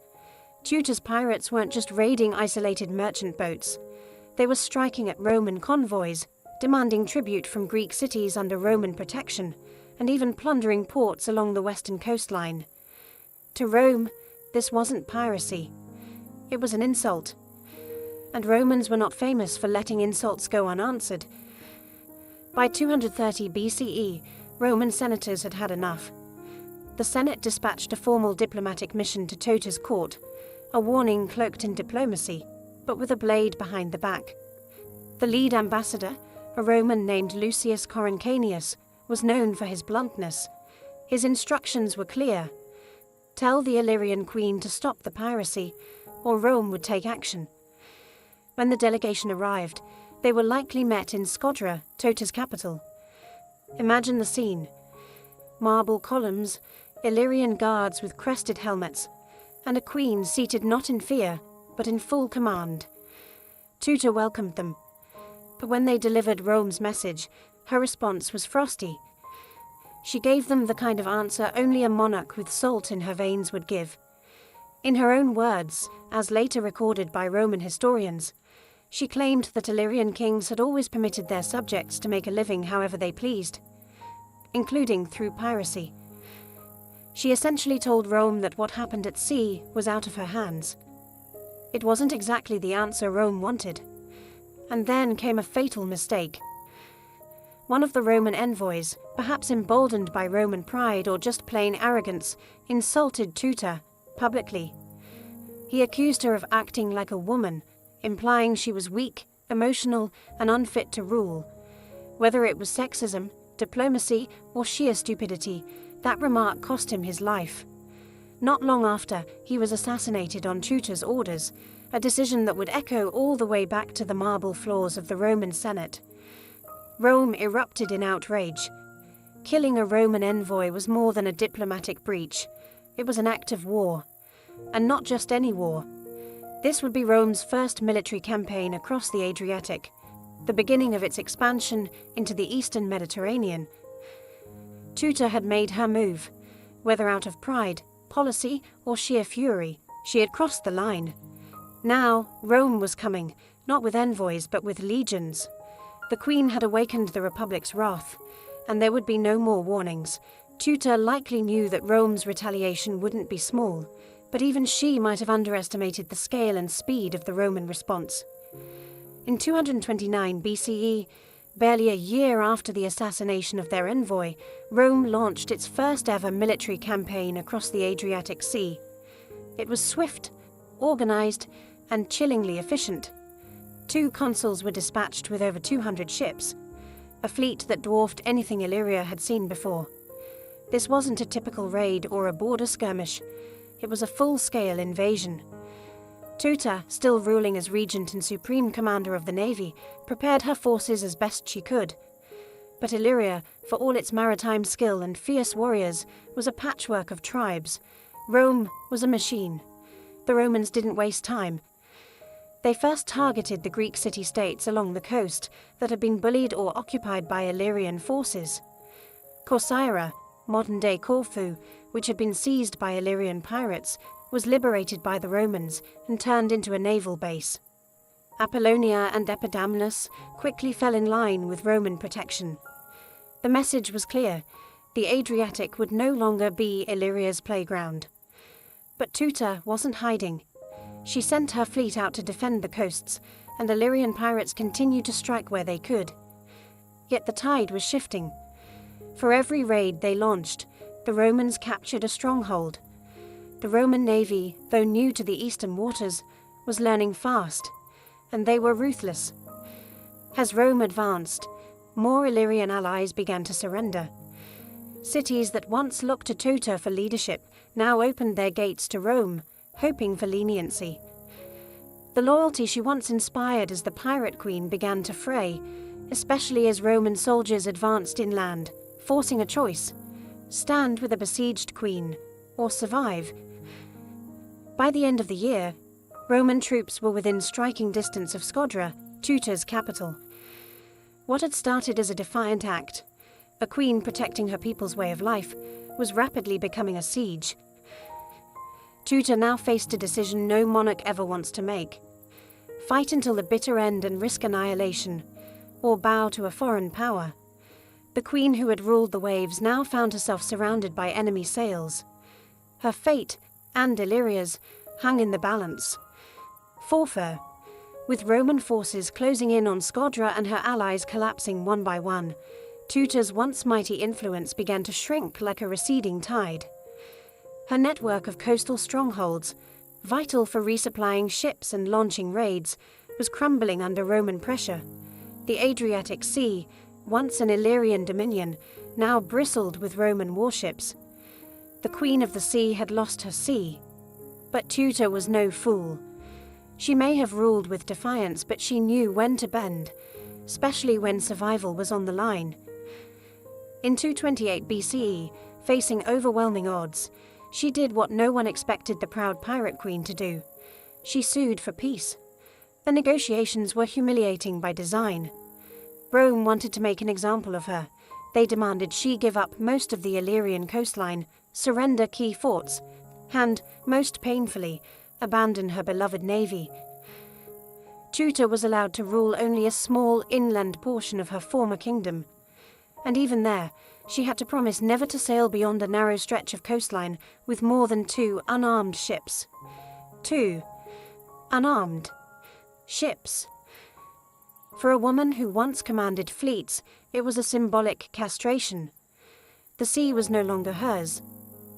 Tutor's pirates weren't just raiding isolated merchant boats. They were striking at Roman convoys, demanding tribute from Greek cities under Roman protection, and even plundering ports along the western coastline. To Rome, this wasn't piracy. It was an insult. And Romans were not famous for letting insults go unanswered. By 230 BCE, Roman senators had had enough. The Senate dispatched a formal diplomatic mission to Tutor's court, a warning cloaked in diplomacy, but with a blade behind the back. The lead ambassador, a Roman named Lucius Coruncanius, was known for his bluntness. His instructions were clear. Tell the Illyrian queen to stop the piracy, or Rome would take action. When the delegation arrived, they were likely met in Scodra, Tutor's capital. Imagine the scene. Marble columns, Illyrian guards with crested helmets, and a queen seated not in fear, but in full command. Tutor welcomed them, but when they delivered Rome's message, her response was frosty. She gave them the kind of answer only a monarch with salt in her veins would give. In her own words, as later recorded by Roman historians, she claimed that Illyrian kings had always permitted their subjects to make a living however they pleased, including through piracy. She essentially told Rome that what happened at sea was out of her hands. It wasn't exactly the answer Rome wanted. And then came a fatal mistake. One of the Roman envoys, perhaps emboldened by Roman pride or just plain arrogance, insulted Tutor publicly. He accused her of acting like a woman, implying she was weak, emotional, and unfit to rule. Whether it was sexism, diplomacy, or sheer stupidity, that remark cost him his life. Not long after, he was assassinated on Tutor's orders, a decision that would echo all the way back to the marble floors of the Roman Senate. Rome erupted in outrage. Killing a Roman envoy was more than a diplomatic breach. It was an act of war. And not just any war. This would be Rome's first military campaign across the Adriatic, the beginning of its expansion into the eastern Mediterranean. Tutor had made her move. Whether out of pride, policy, or sheer fury, she had crossed the line. Now, Rome was coming, not with envoys but with legions. The Queen had awakened the Republic's wrath, and there would be no more warnings. Tutor likely knew that Rome's retaliation wouldn't be small, but even she might have underestimated the scale and speed of the Roman response. In 229 BCE, Barely a year after the assassination of their envoy, Rome launched its first ever military campaign across the Adriatic Sea. It was swift, organized, and chillingly efficient. 2 consuls were dispatched with over 200 ships, a fleet that dwarfed anything Illyria had seen before. This wasn't a typical raid or a border skirmish. It was a full-scale invasion. Tuta, still ruling as regent and supreme commander of the navy, prepared her forces as best she could. But Illyria, for all its maritime skill and fierce warriors, was a patchwork of tribes. Rome was a machine. The Romans didn't waste time. They first targeted the Greek city-states along the coast that had been bullied or occupied by Illyrian forces. Corcyra, modern-day Corfu, which had been seized by Illyrian pirates, was liberated by the Romans and turned into a naval base. Apollonia and Epidamnus quickly fell in line with Roman protection. The message was clear: the Adriatic would no longer be Illyria's playground. But Tuta wasn't hiding. She sent her fleet out to defend the coasts, and Illyrian pirates continued to strike where they could. Yet the tide was shifting. For every raid they launched, the Romans captured a stronghold. The Roman navy, though new to the eastern waters, was learning fast, and they were ruthless. As Rome advanced, more Illyrian allies began to surrender. Cities that once looked to Tuta for leadership now opened their gates to Rome, hoping for leniency. The loyalty she once inspired as the pirate queen began to fray, especially as Roman soldiers advanced inland, forcing a choice: stand with a besieged queen, or survive. By the end of the year, Roman troops were within striking distance of Scodra, Tuta's capital. What had started as a defiant act, a queen protecting her people's way of life, was rapidly becoming a siege. Tuta now faced a decision no monarch ever wants to make: fight until the bitter end and risk annihilation, or bow to a foreign power. The queen who had ruled the waves now found herself surrounded by enemy sails. Her fate, and Illyria's, hung in the balance. Forfeit. With Roman forces closing in on Scodra and her allies collapsing one by one, Tuta's once mighty influence began to shrink like a receding tide. Her network of coastal strongholds, vital for resupplying ships and launching raids, was crumbling under Roman pressure. The Adriatic Sea, once an Illyrian dominion, now bristled with Roman warships. The Queen of the Sea had lost her sea. But Tuta was no fool. She may have ruled with defiance, but she knew when to bend, especially when survival was on the line. In 228 BCE, facing overwhelming odds, she did what no one expected the proud pirate queen to do. She sued for peace. The negotiations were humiliating by design. Rome wanted to make an example of her. They demanded she give up most of the Illyrian coastline, surrender key forts, and, most painfully, abandon her beloved navy. Tuta was allowed to rule only a small inland portion of her former kingdom. And even there, she had to promise never to sail beyond a narrow stretch of coastline with more than 2 unarmed ships. 2 unarmed ships. For a woman who once commanded fleets, it was a symbolic castration. The sea was no longer hers.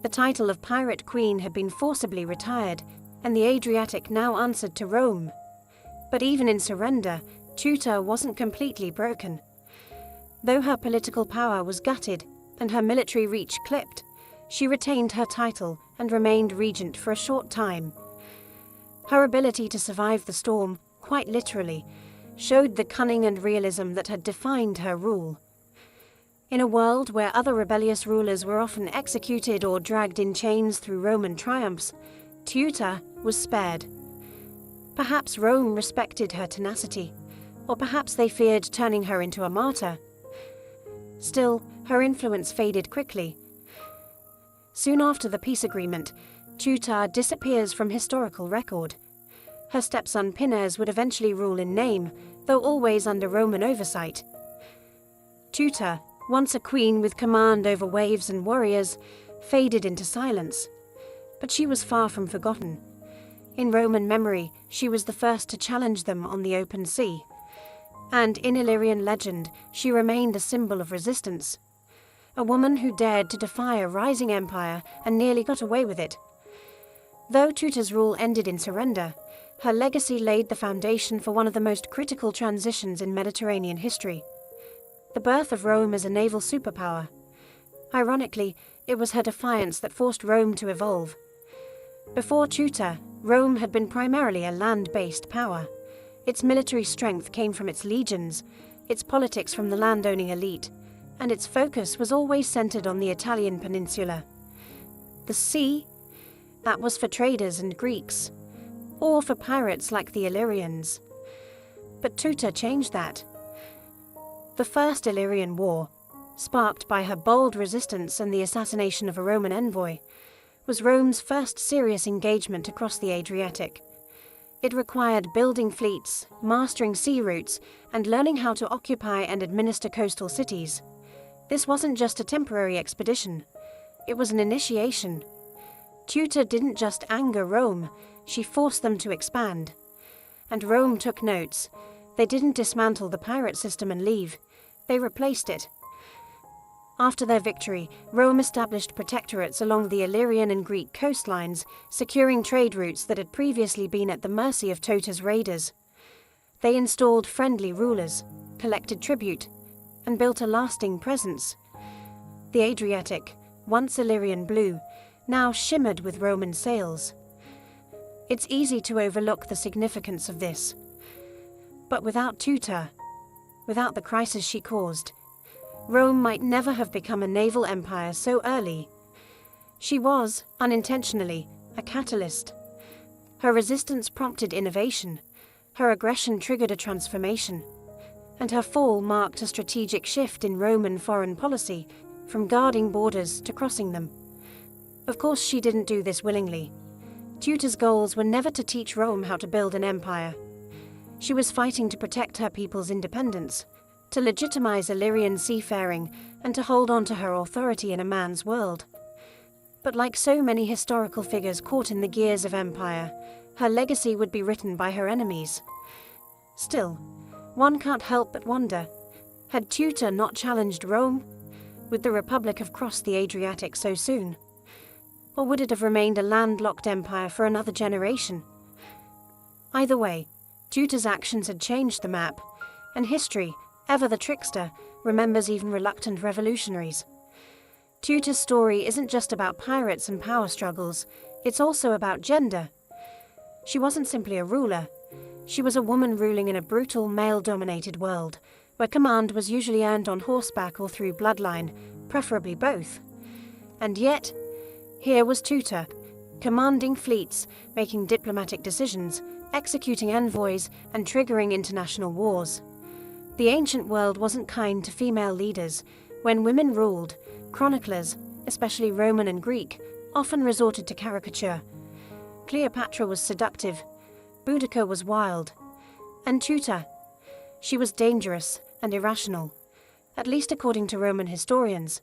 The title of Pirate Queen had been forcibly retired, and the Adriatic now answered to Rome. But even in surrender, Tuta wasn't completely broken. Though her political power was gutted and her military reach clipped, she retained her title and remained regent for a short time. Her ability to survive the storm, quite literally, showed the cunning and realism that had defined her rule. In a world where other rebellious rulers were often executed or dragged in chains through Roman triumphs, Tuta was spared. Perhaps Rome respected her tenacity, or perhaps they feared turning her into a martyr. Still, her influence faded quickly. Soon after the peace agreement, Tuta disappears from historical record. Her stepson Pinnes would eventually rule in name, though always under Roman oversight. Tuta, once a queen with command over waves and warriors, faded into silence. But she was far from forgotten. In Roman memory, she was the first to challenge them on the open sea. And in Illyrian legend, she remained a symbol of resistance. A woman who dared to defy a rising empire and nearly got away with it. Though Tuta's rule ended in surrender, her legacy laid the foundation for one of the most critical transitions in Mediterranean history: the birth of Rome as a naval superpower. Ironically, it was her defiance that forced Rome to evolve. Before Tuta, Rome had been primarily a land-based power. Its military strength came from its legions, its politics from the landowning elite, and its focus was always centered on the Italian peninsula. The sea? That was for traders and Greeks, or for pirates like the Illyrians. But Tuta changed that. The First Illyrian War, sparked by her bold resistance and the assassination of a Roman envoy, was Rome's first serious engagement across the Adriatic. It required building fleets, mastering sea routes, and learning how to occupy and administer coastal cities. This wasn't just a temporary expedition. It was an initiation. Tuta didn't just anger Rome, she forced them to expand. And Rome took notes. They didn't dismantle the pirate system and leave. They replaced it. After their victory, Rome established protectorates along the Illyrian and Greek coastlines, securing trade routes that had previously been at the mercy of Tuta's raiders. They installed friendly rulers, collected tribute, and built a lasting presence. The Adriatic, once Illyrian blue, now shimmered with Roman sails. It's easy to overlook the significance of this. But without Tuta, without the crisis she caused, Rome might never have become a naval empire so early. She was, unintentionally, a catalyst. Her resistance prompted innovation, her aggression triggered a transformation, and her fall marked a strategic shift in Roman foreign policy, from guarding borders to crossing them. Of course, she didn't do this willingly. Tuta's goals were never to teach Rome how to build an empire. She was fighting to protect her people's independence, to legitimize Illyrian seafaring, and to hold on to her authority in a man's world. But like so many historical figures caught in the gears of empire, her legacy would be written by her enemies. Still, one can't help but wonder, had Tuta not challenged Rome? Would the Republic have crossed the Adriatic so soon? Or would it have remained a landlocked empire for another generation? Either way, Tuta's actions had changed the map, and history, ever the trickster, remembers even reluctant revolutionaries. Tuta's story isn't just about pirates and power struggles, it's also about gender. She wasn't simply a ruler, she was a woman ruling in a brutal, male-dominated world, where command was usually earned on horseback or through bloodline, preferably both. And yet, here was Tuta, commanding fleets, making diplomatic decisions, executing envoys, and triggering international wars. The ancient world wasn't kind to female leaders. When women ruled, chroniclers, especially Roman and Greek, often resorted to caricature. Cleopatra was seductive, Boudica was wild, and Tuta, she was dangerous and irrational, at least according to Roman historians.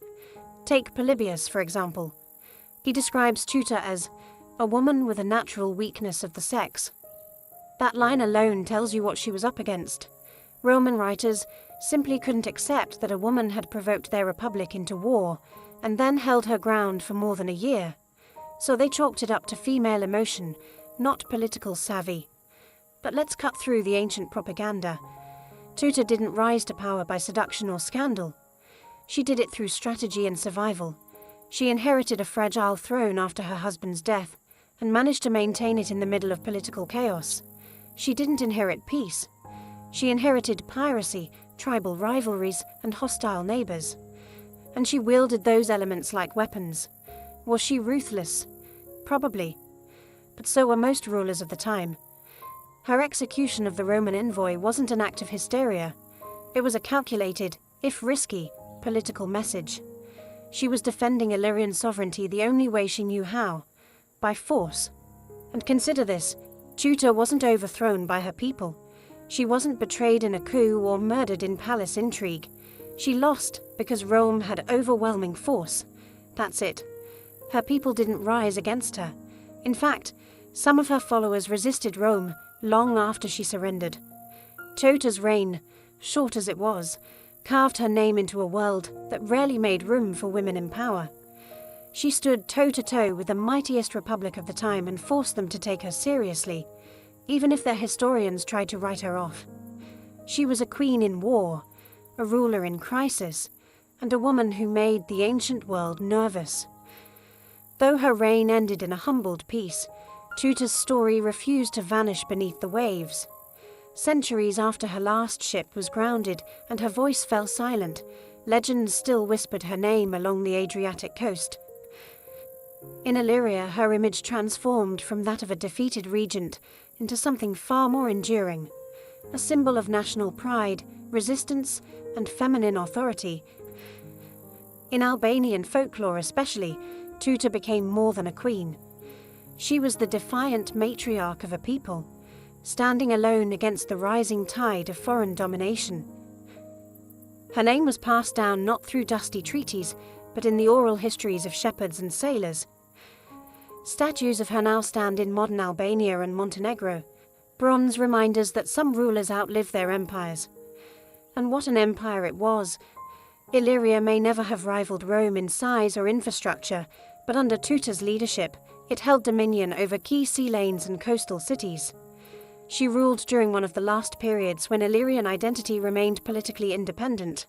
Take Polybius, for example. He describes Tuta as a woman with a natural weakness of the sex. That line alone tells you what she was up against. Roman writers simply couldn't accept that a woman had provoked their republic into war and then held her ground for more than a year. So they chalked it up to female emotion, not political savvy. But let's cut through the ancient propaganda. Tuta didn't rise to power by seduction or scandal. She did it through strategy and survival. She inherited a fragile throne after her husband's death and managed to maintain it in the middle of political chaos. She didn't inherit peace. She inherited piracy, tribal rivalries, and hostile neighbors. And she wielded those elements like weapons. Was she ruthless? Probably. But so were most rulers of the time. Her execution of the Roman envoy wasn't an act of hysteria. It was a calculated, if risky, political message. She was defending Illyrian sovereignty the only way she knew how, by force. And consider this, Tuta wasn't overthrown by her people. She wasn't betrayed in a coup or murdered in palace intrigue. She lost because Rome had overwhelming force. That's it. Her people didn't rise against her. In fact, some of her followers resisted Rome long after she surrendered. Tuta's reign, short as it was, carved her name into a world that rarely made room for women in power. She stood toe-to-toe with the mightiest republic of the time and forced them to take her seriously, even if their historians tried to write her off. She was a queen in war, a ruler in crisis, and a woman who made the ancient world nervous. Though her reign ended in a humbled peace, Tuta's story refused to vanish beneath the waves. Centuries after her last ship was grounded and her voice fell silent, legends still whispered her name along the Adriatic coast. In Illyria, her image transformed from that of a defeated regent into something far more enduring, a symbol of national pride, resistance, and feminine authority. In Albanian folklore especially, Tuta became more than a queen. She was the defiant matriarch of a people, standing alone against the rising tide of foreign domination. Her name was passed down not through dusty treaties, but in the oral histories of shepherds and sailors. Statues of her now stand in modern Albania and Montenegro, bronze reminders that some rulers outlive their empires. And what an empire it was! Illyria may never have rivaled Rome in size or infrastructure, but under Tuta's leadership, it held dominion over key sea lanes and coastal cities. She ruled during one of the last periods when Illyrian identity remained politically independent.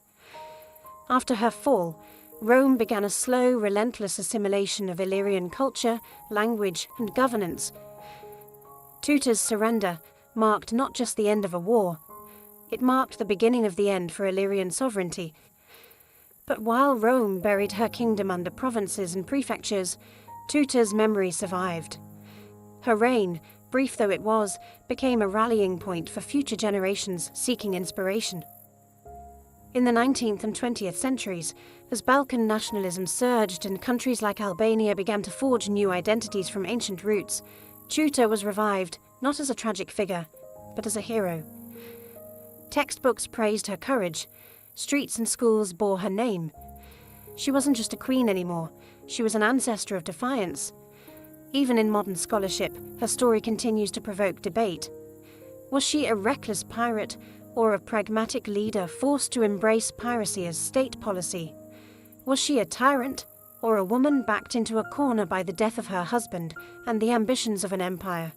After her fall, Rome began a slow, relentless assimilation of Illyrian culture, language, and governance. Tuta's surrender marked not just the end of a war, it marked the beginning of the end for Illyrian sovereignty. But while Rome buried her kingdom under provinces and prefectures, Tuta's memory survived. Her reign, brief though it was, became a rallying point for future generations seeking inspiration. In the 19th and 20th centuries, as Balkan nationalism surged and countries like Albania began to forge new identities from ancient roots, Tuta was revived not as a tragic figure, but as a hero. Textbooks praised her courage, streets and schools bore her name. She wasn't just a queen anymore, she was an ancestor of defiance. Even in modern scholarship, her story continues to provoke debate. Was she a reckless pirate or a pragmatic leader forced to embrace piracy as state policy? Was she a tyrant or a woman backed into a corner by the death of her husband and the ambitions of an empire?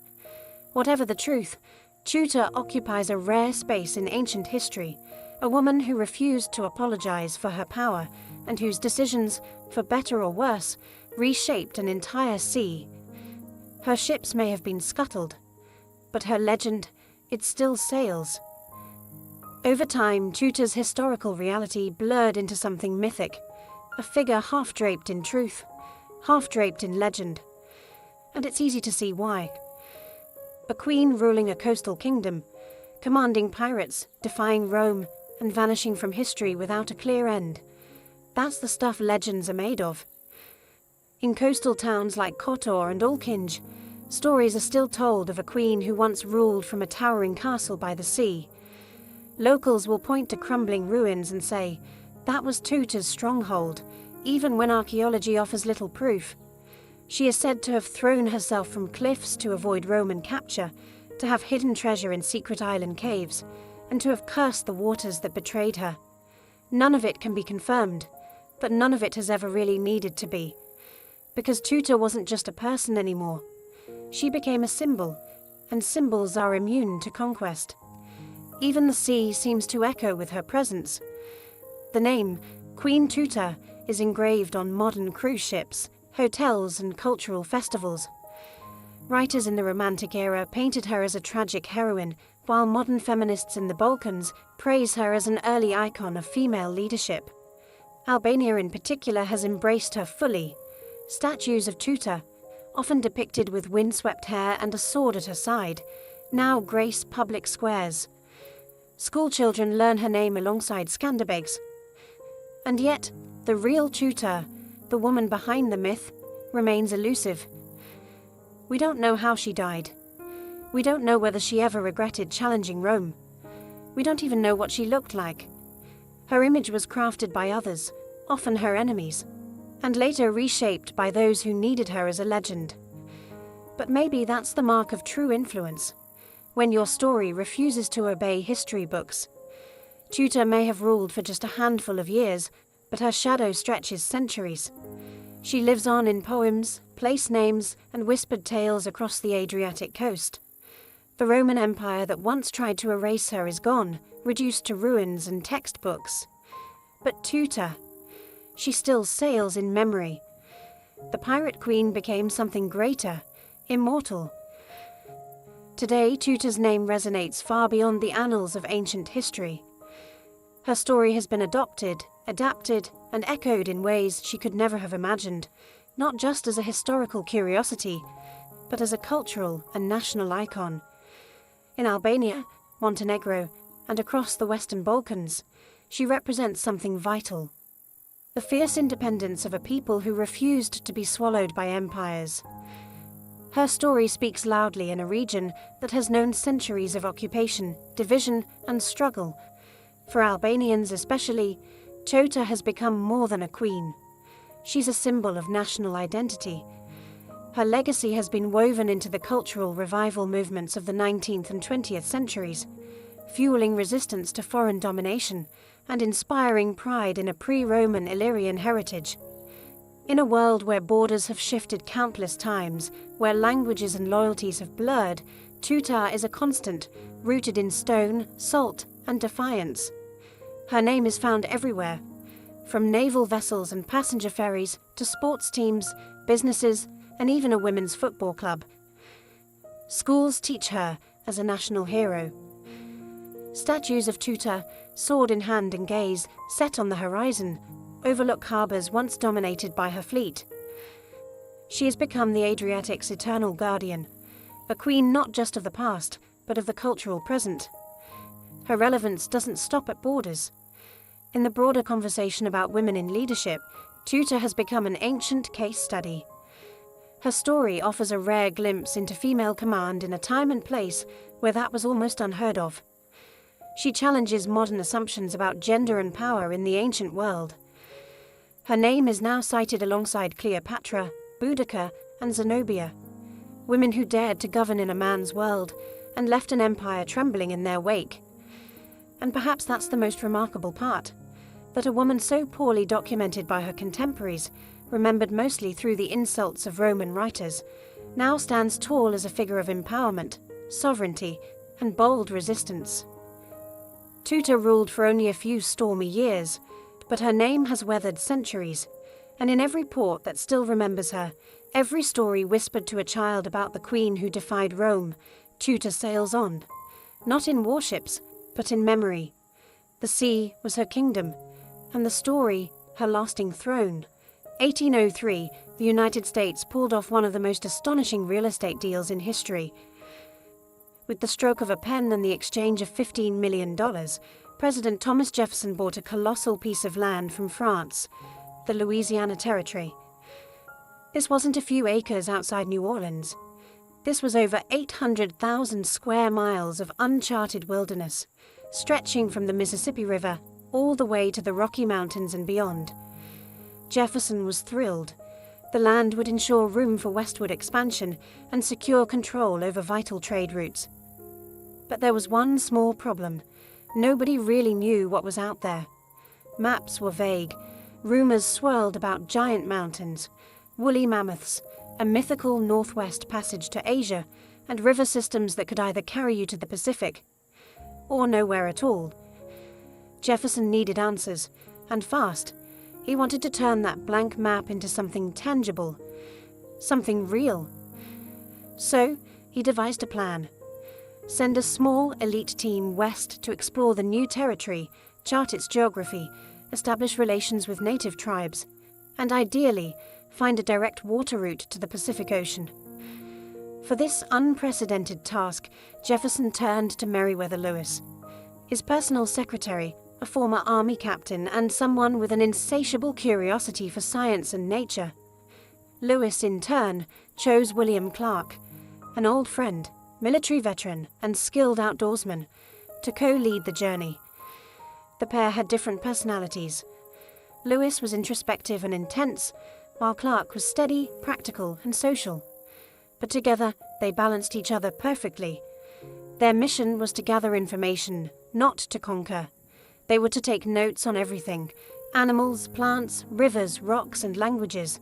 Whatever the truth, Tuta occupies a rare space in ancient history, a woman who refused to apologize for her power and whose decisions, for better or worse, reshaped an entire sea. Her ships may have been scuttled, but her legend, it still sails. Over time, Tuta's historical reality blurred into something mythic, a figure half-draped in truth, half-draped in legend. And it's easy to see why. A queen ruling a coastal kingdom, commanding pirates, defying Rome, and vanishing from history without a clear end. That's the stuff legends are made of. In coastal towns like Kotor and Olkinj, stories are still told of a queen who once ruled from a towering castle by the sea. Locals will point to crumbling ruins and say, that was Tuta's stronghold, even when archaeology offers little proof. She is said to have thrown herself from cliffs to avoid Roman capture, to have hidden treasure in secret island caves, and to have cursed the waters that betrayed her. None of it can be confirmed, but none of it has ever really needed to be. Because Tuta wasn't just a person anymore. She became a symbol, and symbols are immune to conquest. Even the sea seems to echo with her presence. The name, Queen Tuta, is engraved on modern cruise ships, hotels, and cultural festivals. Writers in the Romantic era painted her as a tragic heroine, while modern feminists in the Balkans praise her as an early icon of female leadership. Albania in particular has embraced her fully. Statues of Tuta, often depicted with windswept hair and a sword at her side, now grace public squares. Schoolchildren learn her name alongside Skanderbegs. And yet, the real Tuta, the woman behind the myth, remains elusive. We don't know how she died. We don't know whether she ever regretted challenging Rome. We don't even know what she looked like. Her image was crafted by others, often her enemies, and later reshaped by those who needed her as a legend. But maybe that's the mark of true influence, when your story refuses to obey history books. Tuta may have ruled for just a handful of years, but her shadow stretches centuries. She lives on in poems, place names, and whispered tales across the Adriatic coast. The Roman Empire that once tried to erase her is gone, reduced to ruins and textbooks. But Tuta, she still sails in memory. The pirate queen became something greater, immortal. Today, Tuta's name resonates far beyond the annals of ancient history. Her story has been adopted, adapted, and echoed in ways she could never have imagined, not just as a historical curiosity, but as a cultural and national icon. In Albania, Montenegro, and across the Western Balkans, she represents something vital. The fierce independence of a people who refused to be swallowed by empires. Her story speaks loudly in a region that has known centuries of occupation, division, and struggle. For Albanians especially, Tuta has become more than a queen. She's a symbol of national identity. Her legacy has been woven into the cultural revival movements of the 19th and 20th centuries, fueling resistance to foreign domination and inspiring pride in a pre-Roman Illyrian heritage. In a world where borders have shifted countless times, where languages and loyalties have blurred, Tuta is a constant, rooted in stone, salt, and defiance. Her name is found everywhere, from naval vessels and passenger ferries to sports teams, businesses, and even a women's football club. Schools teach her as a national hero. Statues of Tuta, sword in hand and gaze, set on the horizon, overlook harbours once dominated by her fleet. She has become the Adriatic's eternal guardian, a queen not just of the past, but of the cultural present. Her relevance doesn't stop at borders. In the broader conversation about women in leadership, Tuta has become an ancient case study. Her story offers a rare glimpse into female command in a time and place where that was almost unheard of. She challenges modern assumptions about gender and power in the ancient world. Her name is now cited alongside Cleopatra, Boudica, and Zenobia, women who dared to govern in a man's world and left an empire trembling in their wake. And perhaps that's the most remarkable part, that a woman so poorly documented by her contemporaries, remembered mostly through the insults of Roman writers, now stands tall as a figure of empowerment, sovereignty, and bold resistance. Tuta ruled for only a few stormy years, but her name has weathered centuries, and in every port that still remembers her, every story whispered to a child about the queen who defied Rome, Tuta sails on, not in warships, but in memory. The sea was her kingdom, and the story, her lasting throne. 1803, the United States pulled off one of the most astonishing real estate deals in history. With the stroke of a pen and the exchange of $15 million, President Thomas Jefferson bought a colossal piece of land from France, the Louisiana Territory. This wasn't a few acres outside New Orleans. This was over 800,000 square miles of uncharted wilderness, stretching from the Mississippi River all the way to the Rocky Mountains and beyond. Jefferson was thrilled. The land would ensure room for westward expansion and secure control over vital trade routes. But there was one small problem. Nobody really knew what was out there. Maps were vague. Rumors swirled about giant mountains, woolly mammoths, a mythical northwest passage to Asia, and river systems that could either carry you to the Pacific or nowhere at all. Jefferson needed answers, and fast. He wanted to turn that blank map into something tangible, something real. So, he devised a plan. Send a small, elite team west to explore the new territory, chart its geography, establish relations with native tribes, and ideally, find a direct water route to the Pacific Ocean. For this unprecedented task, Jefferson turned to Meriwether Lewis, his personal secretary, a former army captain and someone with an insatiable curiosity for science and nature. Lewis, in turn, chose William Clark, an old friend, military veteran, and skilled outdoorsman, to co-lead the journey. The pair had different personalities. Lewis was introspective and intense, while Clark was steady, practical, and social. But together, they balanced each other perfectly. Their mission was to gather information, not to conquer. They were to take notes on everything: animals, plants, rivers, rocks, and languages.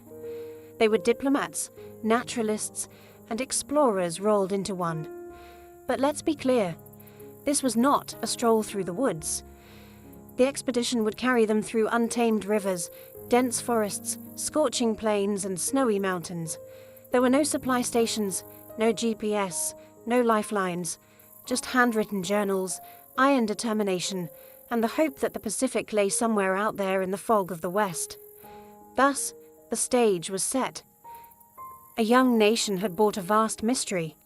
They were diplomats, naturalists, and explorers rolled into one. But let's be clear, this was not a stroll through the woods. The expedition would carry them through untamed rivers, dense forests, scorching plains, and snowy mountains. There were no supply stations, no GPS, no lifelines, just handwritten journals, iron determination, and the hope that the Pacific lay somewhere out there in the fog of the West. Thus, the stage was set. A young nation had bought a vast mystery,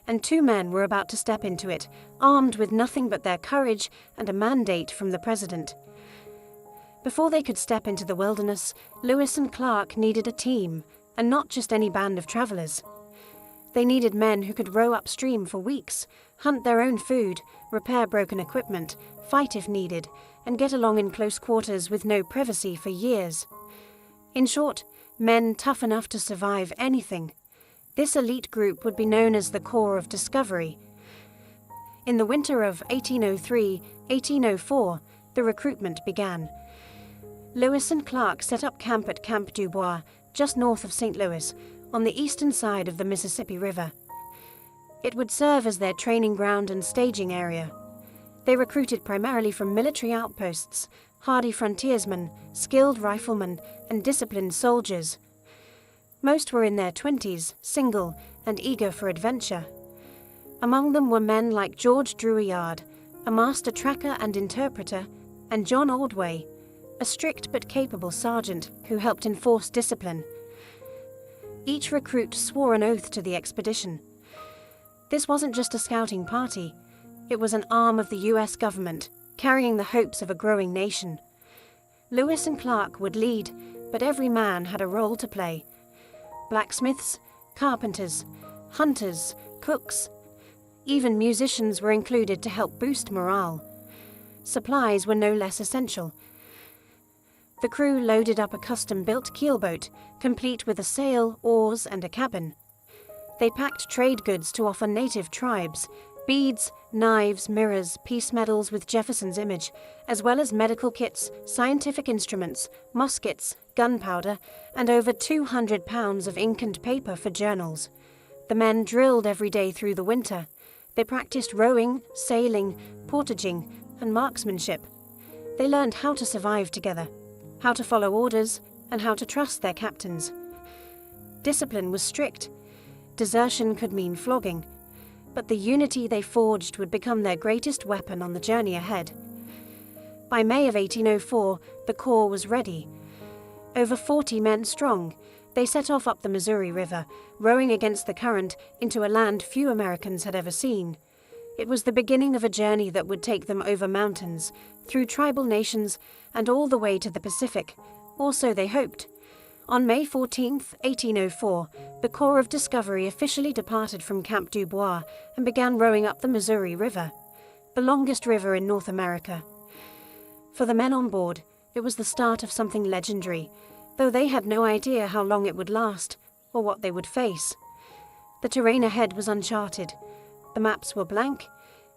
and two men were about to step into it, armed with nothing but their courage and a mandate from the president. Before they could step into the wilderness, Lewis and Clark needed a team, and not just any band of travelers. They needed men who could row upstream for weeks, hunt their own food, repair broken equipment, fight if needed, and get along in close quarters with no privacy for years. In short, men tough enough to survive anything. This elite group would be known as the Corps of Discovery. In the winter of 1803-1804, the recruitment began. Lewis and Clark set up camp at Camp Dubois, just north of St. Louis, on the eastern side of the Mississippi River. It would serve as their training ground and staging area. They recruited primarily from military outposts, hardy frontiersmen, skilled riflemen, and disciplined soldiers. Most were in their 20s, single, and eager for adventure. Among them were men like George Drouillard, a master tracker and interpreter, and John Ordway, a strict but capable sergeant who helped enforce discipline. Each recruit swore an oath to the expedition. This wasn't just a scouting party. It was an arm of the U.S. government, carrying the hopes of a growing nation. Lewis and Clark would lead, but every man had a role to play. Blacksmiths, carpenters, hunters, cooks, even musicians were included to help boost morale. Supplies were no less essential. The crew loaded up a custom-built keelboat, complete with a sail, oars, and a cabin. They packed trade goods to offer native tribes: beads, knives, mirrors, peace medals with Jefferson's image, as well as medical kits, scientific instruments, muskets, gunpowder, and over 200 pounds of ink and paper for journals. The men drilled every day through the winter. They practiced rowing, sailing, portaging, and marksmanship. They learned how to survive together, how to follow orders, and how to trust their captains. Discipline was strict. Desertion could mean flogging, but the unity they forged would become their greatest weapon on the journey ahead. By May of 1804, the Corps was ready. Over 40 men strong, they set off up the Missouri River, rowing against the current into a land few Americans had ever seen. It was the beginning of a journey that would take them over mountains, through tribal nations, and all the way to the Pacific, or so they hoped. On May 14, 1804, the Corps of Discovery officially departed from Camp Dubois and began rowing up the Missouri River, the longest river in North America. For the men on board, it was the start of something legendary, though they had no idea how long it would last, or what they would face. The terrain ahead was uncharted. The maps were blank.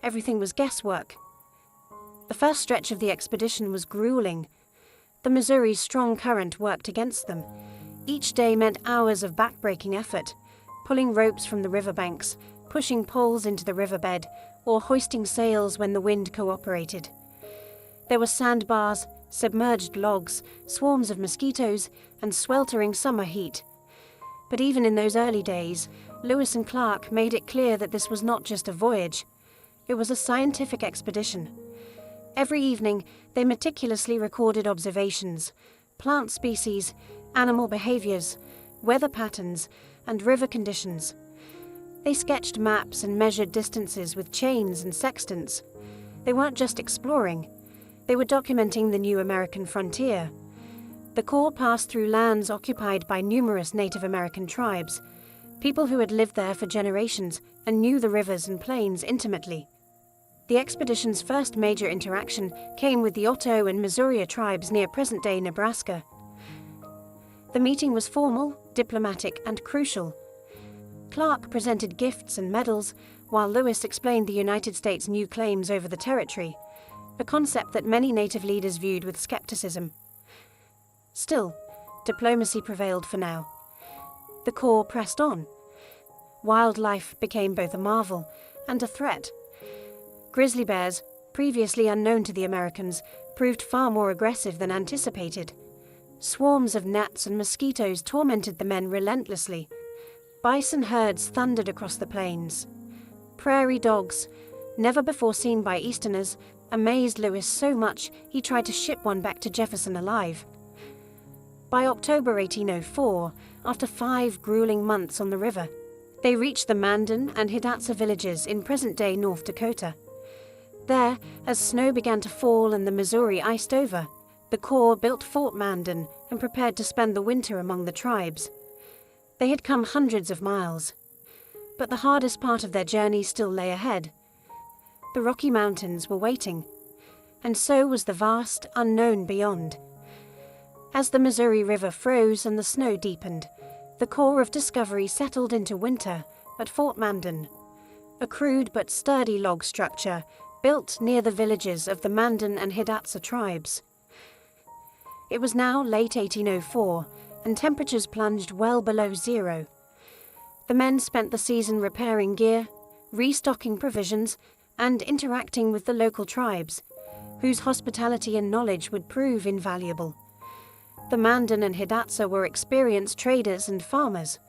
Everything was guesswork. The first stretch of the expedition was grueling. The Missouri's strong current worked against them. Each day meant hours of backbreaking effort, pulling ropes from the riverbanks, pushing poles into the riverbed, or hoisting sails when the wind cooperated. There were sandbars, submerged logs, swarms of mosquitoes, and sweltering summer heat. But even in those early days, Lewis and Clark made it clear that this was not just a voyage. It was a scientific expedition. Every evening, they meticulously recorded observations, plant species, animal behaviors, weather patterns, and river conditions. They sketched maps and measured distances with chains and sextants. They weren't just exploring. They were documenting the new American frontier. The Corps passed through lands occupied by numerous Native American tribes, people who had lived there for generations and knew the rivers and plains intimately. The expedition's first major interaction came with the Otto and Missouri tribes near present-day Nebraska. The meeting was formal, diplomatic, and crucial. Clark presented gifts and medals, while Lewis explained the United States' new claims over the territory. a concept that many native leaders viewed with skepticism. Still, diplomacy prevailed for now. The Corps pressed on. Wildlife became both a marvel and a threat. Grizzly bears, previously unknown to the Americans, proved far more aggressive than anticipated. Swarms of gnats and mosquitoes tormented the men relentlessly. Bison herds thundered across the plains. Prairie dogs, never before seen by Easterners, amazed Lewis so much he tried to ship one back to Jefferson alive. By October 1804, after 5 grueling months on the river, they reached the Mandan and Hidatsa villages in present-day North Dakota. There, as snow began to fall and the Missouri iced over, the Corps built Fort Mandan and prepared to spend the winter among the tribes. They had come hundreds of miles, but the hardest part of their journey still lay ahead. The Rocky Mountains were waiting, and so was the vast, unknown beyond. As the Missouri River froze and the snow deepened, the Corps of Discovery settled into winter at Fort Mandan, a crude but sturdy log structure built near the villages of the Mandan and Hidatsa tribes. It was now late 1804, and temperatures plunged well below zero. The men spent the season repairing gear, restocking provisions, and interacting with the local tribes, whose hospitality and knowledge would prove invaluable. The Mandan and Hidatsa were experienced traders and farmers.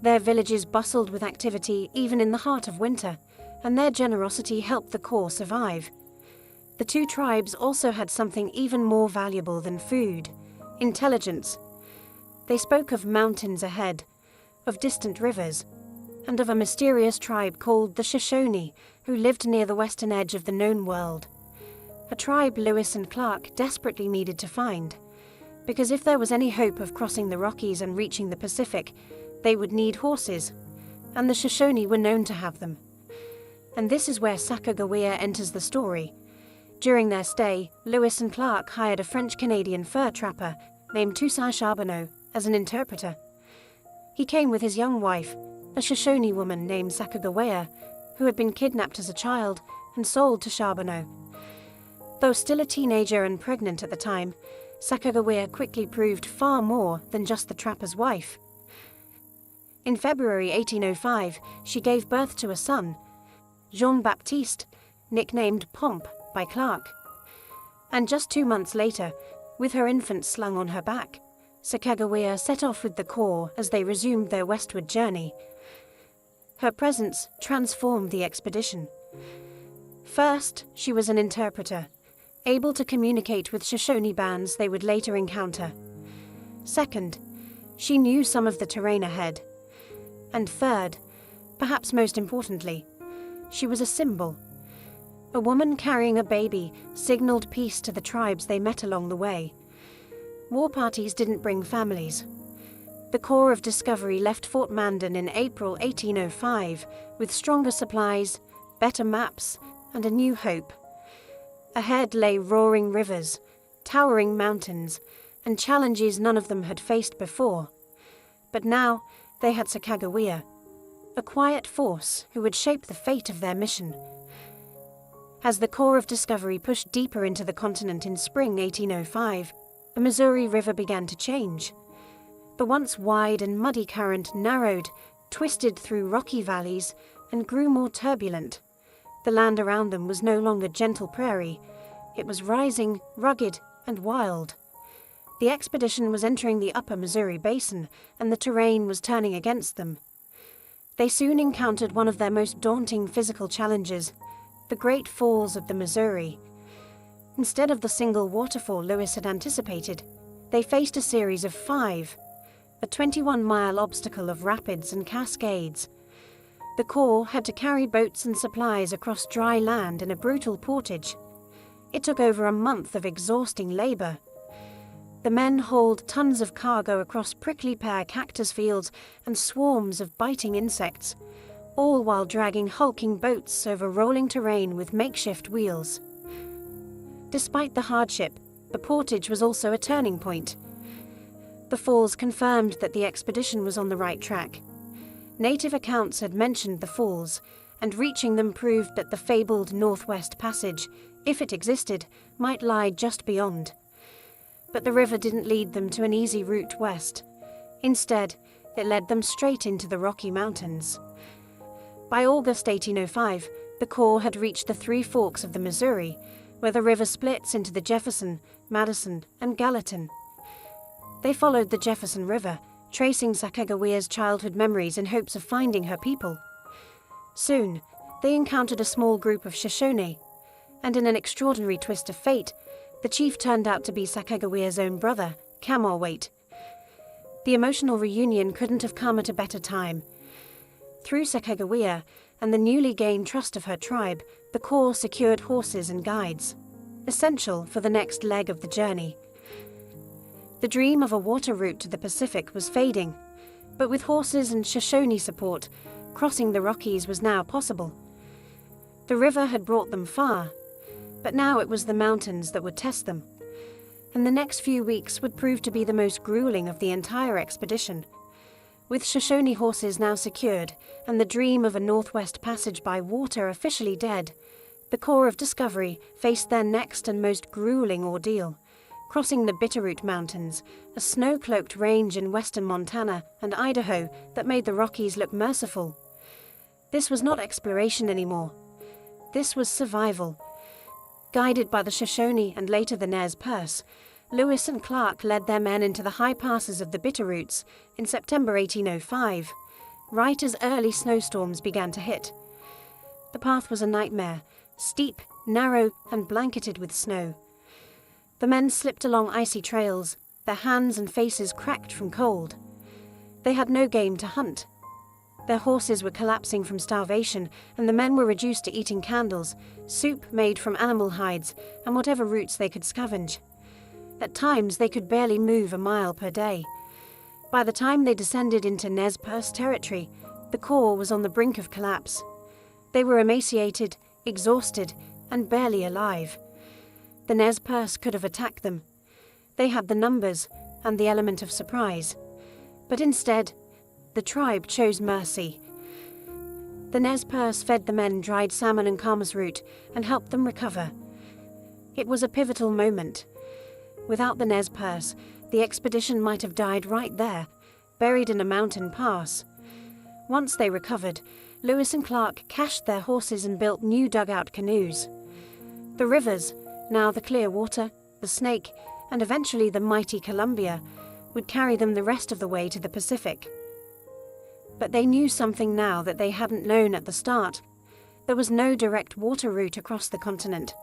Their villages bustled with activity even in the heart of winter, and their generosity helped the Corps survive. The two tribes also had something even more valuable than food: intelligence. They spoke of mountains ahead, of distant rivers, and of a mysterious tribe called the Shoshone, who lived near the western edge of the known world. A tribe Lewis and Clark desperately needed to find, because if there was any hope of crossing the Rockies and reaching the Pacific, they would need horses, and the Shoshone were known to have them. And this is where Sacagawea enters the story. During their stay, Lewis and Clark hired a French-Canadian fur trapper named Toussaint Charbonneau as an interpreter. He came with his young wife, a Shoshone woman named Sacagawea, who had been kidnapped as a child and sold to Charbonneau. Though still a teenager and pregnant at the time, Sacagawea quickly proved far more than just the trapper's wife. In February 1805, she gave birth to a son, Jean-Baptiste, nicknamed Pomp by Clark. And just 2 months later, with her infant slung on her back, Sacagawea set off with the Corps as they resumed their westward journey. Her presence transformed the expedition. First, she was an interpreter, able to communicate with Shoshone bands they would later encounter. Second, she knew some of the terrain ahead. And third, perhaps most importantly, she was a symbol. A woman carrying a baby signaled peace to the tribes they met along the way. War parties didn't bring families. The Corps of Discovery left Fort Mandan in April 1805 with stronger supplies, better maps, and a new hope. Ahead lay roaring rivers, towering mountains, and challenges none of them had faced before. But now they had Sacagawea, a quiet force who would shape the fate of their mission. As the Corps of Discovery pushed deeper into the continent in spring 1805, the Missouri River began to change. The once wide and muddy current narrowed, twisted through rocky valleys, and grew more turbulent. The land around them was no longer gentle prairie. It was rising, rugged, and wild. The expedition was entering the upper Missouri Basin, and the terrain was turning against them. They soon encountered one of their most daunting physical challenges: the Great Falls of the Missouri. Instead of the single waterfall Lewis had anticipated, they faced a series of 5, a 21-mile obstacle of rapids and cascades. The Corps had to carry boats and supplies across dry land in a brutal portage. It took over a month of exhausting labor. The men hauled tons of cargo across prickly pear cactus fields and swarms of biting insects, all while dragging hulking boats over rolling terrain with makeshift wheels. Despite the hardship, the portage was also a turning point. The falls confirmed that the expedition was on the right track. Native accounts had mentioned the falls, and reaching them proved that the fabled Northwest Passage, if it existed, might lie just beyond. But the river didn't lead them to an easy route west. Instead, it led them straight into the Rocky Mountains. By August 1805, the Corps had reached the three forks of the Missouri, where the river splits into the Jefferson, Madison, and Gallatin. They followed the Jefferson River, tracing Sacagawea's childhood memories in hopes of finding her people. Soon, they encountered a small group of Shoshone, and in an extraordinary twist of fate, the chief turned out to be Sacagawea's own brother, Camorwait. The emotional reunion couldn't have come at a better time. Through Sacagawea and the newly gained trust of her tribe, the Corps secured horses and guides, essential for the next leg of the journey. The dream of a water route to the Pacific was fading, but with horses and Shoshone support, crossing the Rockies was now possible. The river had brought them far, but now it was the mountains that would test them, and the next few weeks would prove to be the most grueling of the entire expedition. With Shoshone horses now secured, and the dream of a Northwest Passage by water officially dead, the Corps of Discovery faced their next and most grueling ordeal, crossing the Bitterroot Mountains, a snow-cloaked range in western Montana and Idaho that made the Rockies look merciful. This was not exploration anymore. This was survival. Guided by the Shoshone and later the Nez Perce, Lewis and Clark led their men into the high passes of the Bitterroots in September 1805, right as early snowstorms began to hit. The path was a nightmare, steep, narrow, and blanketed with snow. The men slipped along icy trails, their hands and faces cracked from cold. They had no game to hunt. Their horses were collapsing from starvation, and the men were reduced to eating candles, soup made from animal hides, and whatever roots they could scavenge. At times, they could barely move a mile per day. By the time they descended into Nez Perce territory, the Corps was on the brink of collapse. They were emaciated, exhausted, and barely alive. The Nez Perce could have attacked them. They had the numbers and the element of surprise. But instead, the tribe chose mercy. The Nez Perce fed the men dried salmon and camas root and helped them recover. It was a pivotal moment. Without the Nez Perce, the expedition might have died right there, buried in a mountain pass. Once they recovered, Lewis and Clark cached their horses and built new dugout canoes. The rivers, now the Clearwater, the Snake, and eventually the mighty Columbia, would carry them the rest of the way to the Pacific. But they knew something now that they hadn't known at the start. There was no direct water route across the continent.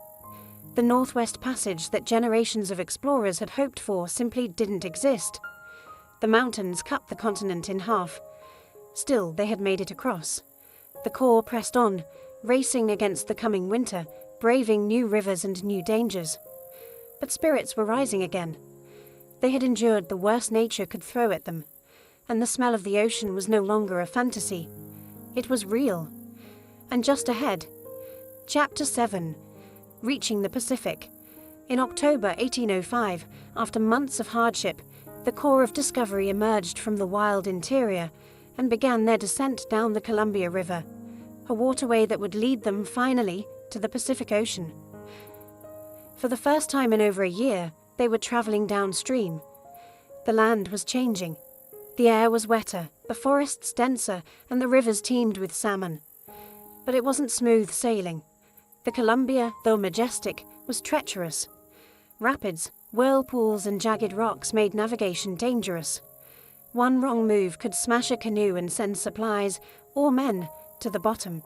The Northwest Passage that generations of explorers had hoped for simply didn't exist. The mountains cut the continent in half. Still, they had made it across. The Corps pressed on, racing against the coming winter, braving new rivers and new dangers. But spirits were rising again. They had endured the worst nature could throw at them, and the smell of the ocean was no longer a fantasy. It was real. And just ahead, Chapter 7, Reaching the Pacific. In October 1805, after months of hardship, the Corps of Discovery emerged from the wild interior and began their descent down the Columbia River, a waterway that would lead them, finally, to the Pacific Ocean. For the first time in over a year, they were traveling downstream. The land was changing. The air was wetter, the forests denser, and the rivers teemed with salmon. But it wasn't smooth sailing. The Columbia, though majestic, was treacherous. Rapids, whirlpools, and jagged rocks made navigation dangerous. One wrong move could smash a canoe and send supplies, or men, to the bottom.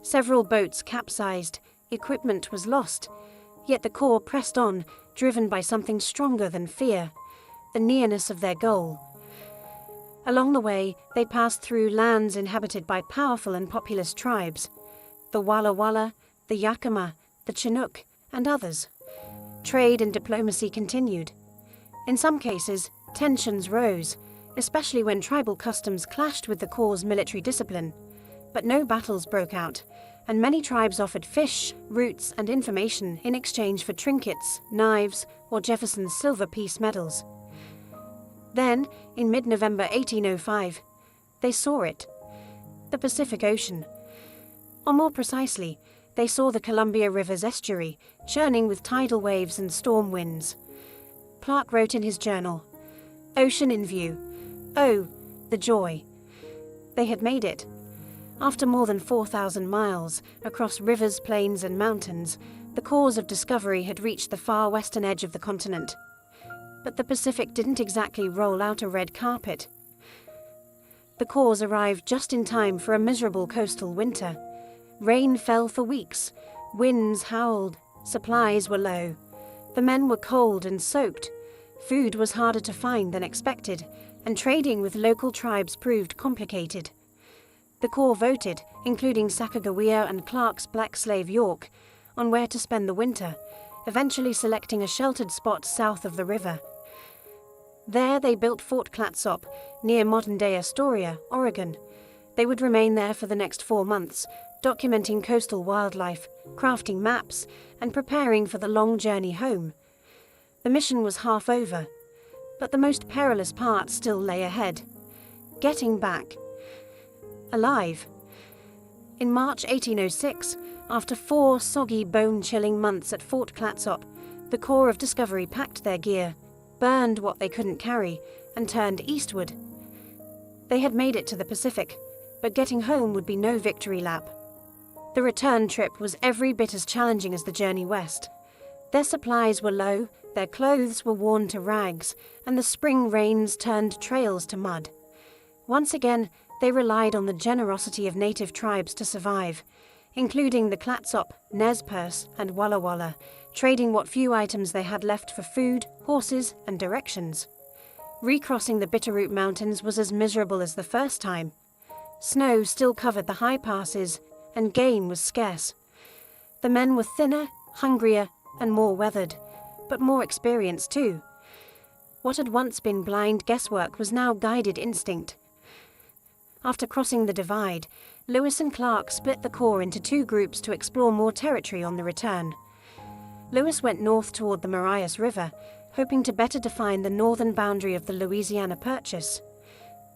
Several boats capsized, equipment was lost, yet the Corps pressed on, driven by something stronger than fear, the nearness of their goal. Along the way, they passed through lands inhabited by powerful and populous tribes, the Walla Walla, the Yakima, the Chinook, and others. Trade and diplomacy continued. In some cases, tensions rose, especially when tribal customs clashed with the Corps' military discipline. But no battles broke out, and many tribes offered fish, roots, and information in exchange for trinkets, knives, or Jefferson's silver piece medals. Then, in mid-November 1805, they saw it. The Pacific Ocean. Or more precisely, they saw the Columbia River's estuary, churning with tidal waves and storm winds. Clark wrote in his journal, "Ocean in view. Oh, the joy." They had made it. After more than 4,000 miles, across rivers, plains and mountains, the cause of discovery had reached the far western edge of the continent. But the Pacific didn't exactly roll out a red carpet. The cause arrived just in time for a miserable coastal winter. Rain fell for weeks, winds howled, supplies were low. The men were cold and soaked. Food was harder to find than expected, and trading with local tribes proved complicated. The Corps voted, including Sacagawea and Clark's black slave York, on where to spend the winter, eventually selecting a sheltered spot south of the river. There they built Fort Clatsop, near modern-day Astoria, Oregon. They would remain there for the next 4 months, documenting coastal wildlife, crafting maps, and preparing for the long journey home. The mission was half over, but the most perilous part still lay ahead. Getting back. Alive. In March 1806, after 4 soggy, bone-chilling months at Fort Clatsop, the Corps of Discovery packed their gear, burned what they couldn't carry, and turned eastward. They had made it to the Pacific, but getting home would be no victory lap. The return trip was every bit as challenging as the journey west. Their supplies were low, their clothes were worn to rags, and the spring rains turned trails to mud. Once again, they relied on the generosity of native tribes to survive, including the Clatsop, Nez Perce, and Walla Walla, trading what few items they had left for food, horses, and directions. Recrossing the Bitterroot Mountains was as miserable as the first time. Snow still covered the high passes, and game was scarce. The men were thinner, hungrier, and more weathered, but more experienced too. What had once been blind guesswork was now guided instinct. After crossing the divide, Lewis and Clark split the Corps into 2 groups to explore more territory on the return. Lewis went north toward the Marias River, hoping to better define the northern boundary of the Louisiana Purchase.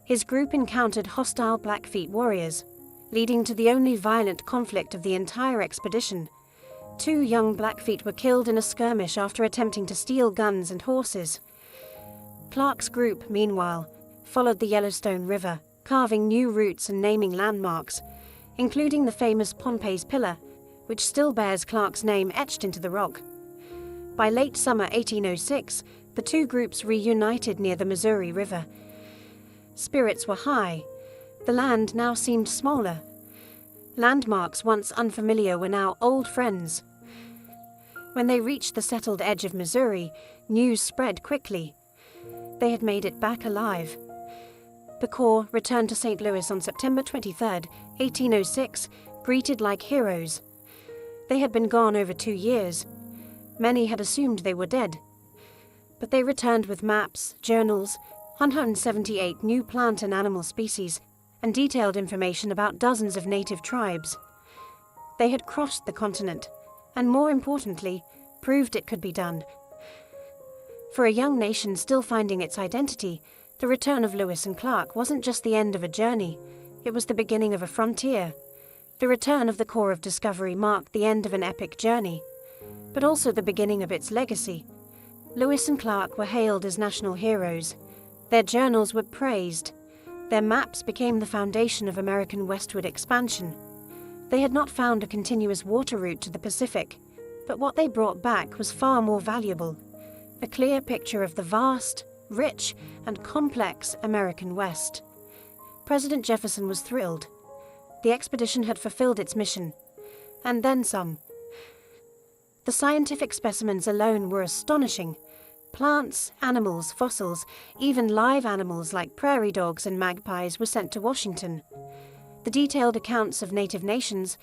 His group encountered hostile Blackfeet warriors, leading to the only violent conflict of the entire expedition. 2 young Blackfeet were killed in a skirmish after attempting to steal guns and horses. Clark's group, meanwhile, followed the Yellowstone River, carving new routes and naming landmarks, including the famous Pohnpei's Pillar, which still bears Clark's name etched into the rock. By late summer 1806, the 2 groups reunited near the Missouri River. Spirits were high. The land now seemed smaller. Landmarks once unfamiliar were now old friends. When they reached the settled edge of Missouri, news spread quickly. They had made it back alive. The Corps returned to St. Louis on September 23, 1806, greeted like heroes. They had been gone over 2 years. Many had assumed they were dead. But they returned with maps, journals, 178 new plant and animal species, and detailed information about dozens of native tribes. They had crossed the continent, and more importantly, proved it could be done. For a young nation still finding its identity, the return of Lewis and Clark wasn't just the end of a journey, it was the beginning of a frontier. The return of the Corps of Discovery marked the end of an epic journey, but also the beginning of its legacy. Lewis and Clark were hailed as national heroes. Their journals were praised. Their maps became the foundation of American westward expansion. They had not found a continuous water route to the Pacific, but what they brought back was far more valuable: a clear picture of the vast, rich, and complex American West. President Jefferson was thrilled. The expedition had fulfilled its mission, and then some. The scientific specimens alone were astonishing. Plants, animals, fossils, even live animals like prairie dogs and magpies were sent to Washington. The detailed accounts of native nations,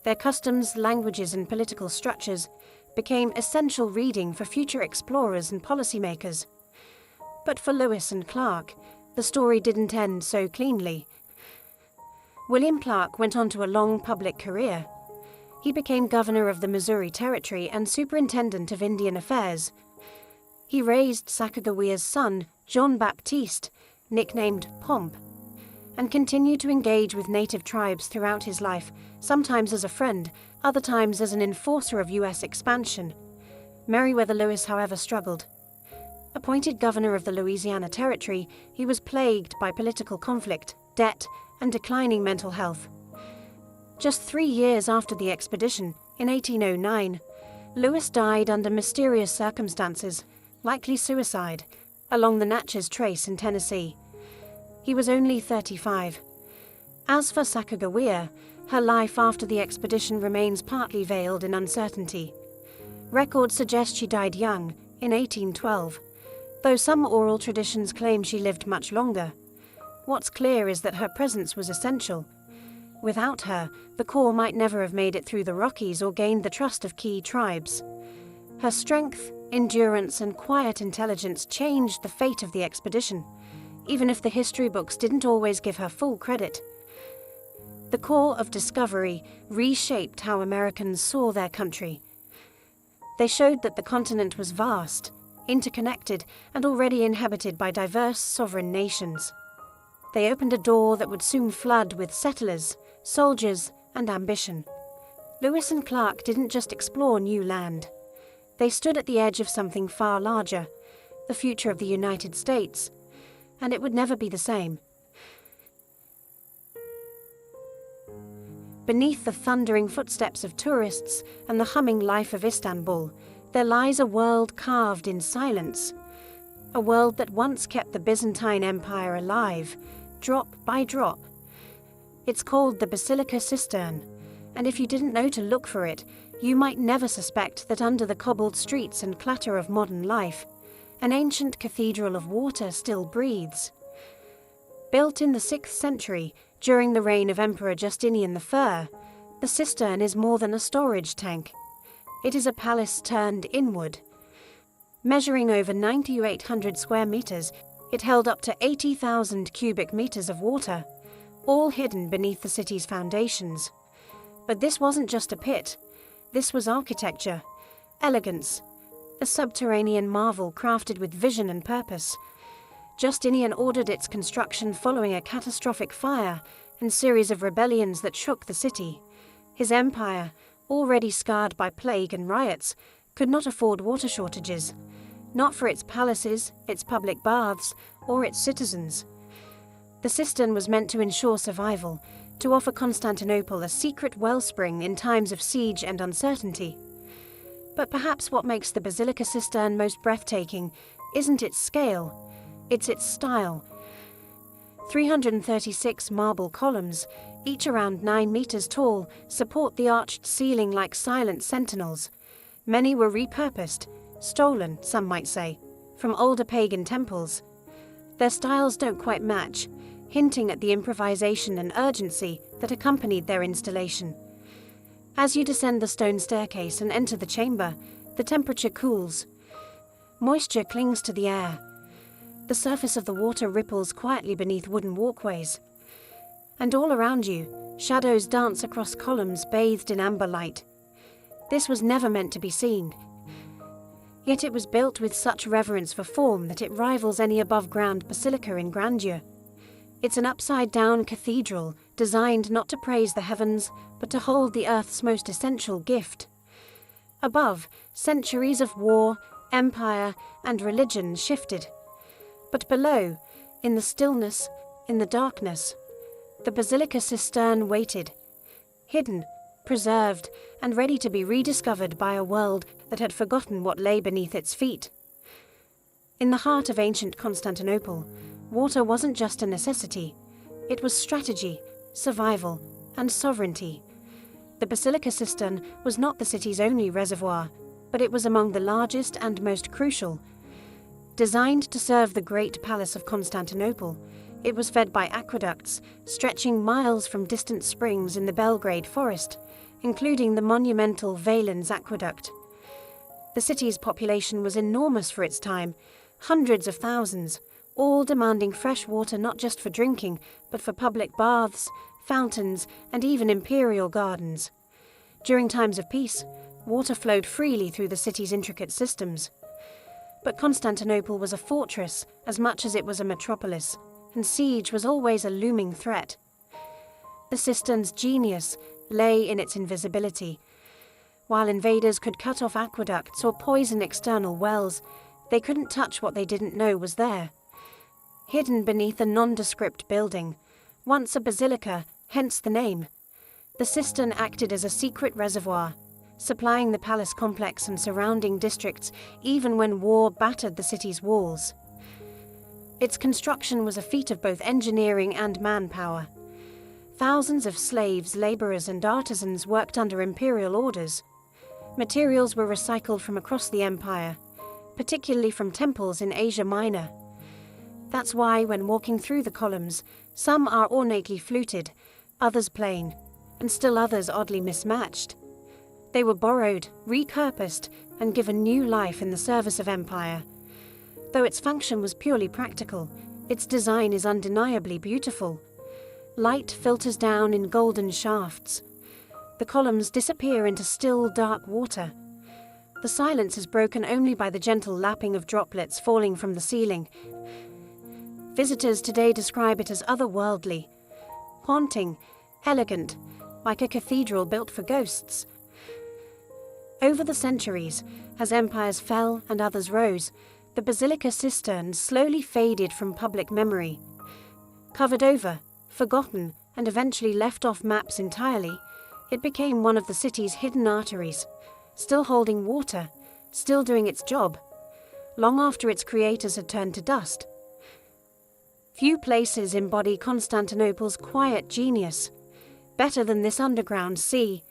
their customs, languages, and political structures became essential reading for future explorers and policymakers. But for Lewis and Clark, the story didn't end so cleanly. William Clark went on to a long public career. He became governor of the Missouri Territory and superintendent of Indian Affairs. He raised Sacagawea's son, John Baptiste, nicknamed Pomp. and continued to engage with native tribes throughout his life, sometimes as a friend, other times as an enforcer of U.S. expansion. Meriwether Lewis, however, struggled. Appointed governor of the Louisiana Territory, he was plagued by political conflict, debt, and declining mental health. Just 3 years after the expedition, in 1809, Lewis died under mysterious circumstances, likely suicide, along the Natchez Trace in Tennessee. He was only 35. As for Sacagawea, her life after the expedition remains partly veiled in uncertainty. Records suggest she died young, in 1812, though some oral traditions claim she lived much longer. What's clear is that her presence was essential. Without her, the Corps might never have made it through the Rockies or gained the trust of key tribes. Her strength, endurance, and quiet intelligence changed the fate of the expedition, even if the history books didn't always give her full credit. The Corps of Discovery reshaped how Americans saw their country. They showed that the continent was vast, interconnected, and already inhabited by diverse sovereign nations. They opened a door that would soon flood with settlers, soldiers, and ambition. Lewis and Clark didn't just explore new land. They stood at the edge of something far larger, the future of the United States, and it would never be the same. Beneath the thundering footsteps of tourists and the humming life of Istanbul, there lies a world carved in silence, a world that once kept the Byzantine Empire alive, drop by drop. It's called the Basilica Cistern, and if you didn't know to look for it, you might never suspect that under the cobbled streets and clatter of modern life, an ancient cathedral of water still breathes. Built in the 6th century, during the reign of Emperor Justinian I, the cistern is more than a storage tank. It is a palace turned inward. Measuring over 9,800 square meters, it held up to 80,000 cubic meters of water, all hidden beneath the city's foundations. But this wasn't just a pit. This was architecture, elegance, a subterranean marvel crafted with vision and purpose. Justinian ordered its construction following a catastrophic fire and series of rebellions that shook the city. His empire, already scarred by plague and riots, could not afford water shortages, not for its palaces, its public baths, or its citizens. The cistern was meant to ensure survival, to offer Constantinople a secret wellspring in times of siege and uncertainty. But perhaps what makes the Basilica Cistern most breathtaking isn't its scale, it's its style. 336 marble columns, each around 9 meters tall, support the arched ceiling like silent sentinels. Many were repurposed, stolen, some might say, from older pagan temples. Their styles don't quite match, hinting at the improvisation and urgency that accompanied their installation. As you descend the stone staircase and enter the chamber, the temperature cools. Moisture clings to the air. The surface of the water ripples quietly beneath wooden walkways. And all around you, shadows dance across columns bathed in amber light. This was never meant to be seen. Yet it was built with such reverence for form that it rivals any above-ground basilica in grandeur. It's an upside-down cathedral designed not to praise the heavens, but to hold the earth's most essential gift. Above, centuries of war, empire, and religion shifted. But below, in the stillness, in the darkness, the Basilica Cistern waited, hidden, preserved, and ready to be rediscovered by a world that had forgotten what lay beneath its feet. In the heart of ancient Constantinople, water wasn't just a necessity. It was strategy, survival, and sovereignty. The Basilica Cistern was not the city's only reservoir, but it was among the largest and most crucial. Designed to serve the great palace of Constantinople, it was fed by aqueducts stretching miles from distant springs in the Belgrade forest, including the monumental Valens Aqueduct. The city's population was enormous for its time, hundreds of thousands, all demanding fresh water not just for drinking, but for public baths, fountains, and even imperial gardens. During times of peace, water flowed freely through the city's intricate systems. But Constantinople was a fortress as much as it was a metropolis, and siege was always a looming threat. The cistern's genius lay in its invisibility. While invaders could cut off aqueducts or poison external wells, they couldn't touch what they didn't know was there. Hidden beneath a nondescript building, once a basilica, hence the name, the cistern acted as a secret reservoir, supplying the palace complex and surrounding districts even when war battered the city's walls. Its construction was a feat of both engineering and manpower. Thousands of slaves, laborers, and artisans worked under imperial orders. Materials were recycled from across the empire, particularly from temples in Asia Minor. That's why, when walking through the columns, some are ornately fluted, others plain, and still others oddly mismatched. They were borrowed, repurposed, and given new life in the service of empire. Though its function was purely practical, its design is undeniably beautiful. Light filters down in golden shafts. The columns disappear into still, dark water. The silence is broken only by the gentle lapping of droplets falling from the ceiling. Visitors today describe it as otherworldly, haunting, elegant, like a cathedral built for ghosts. Over the centuries, as empires fell and others rose, the basilica cistern slowly faded from public memory. Covered over, forgotten, and eventually left off maps entirely, it became one of the city's hidden arteries, still holding water, still doing its job, long after its creators had turned to dust. Few places embody Constantinople's quiet genius, better than this underground sea.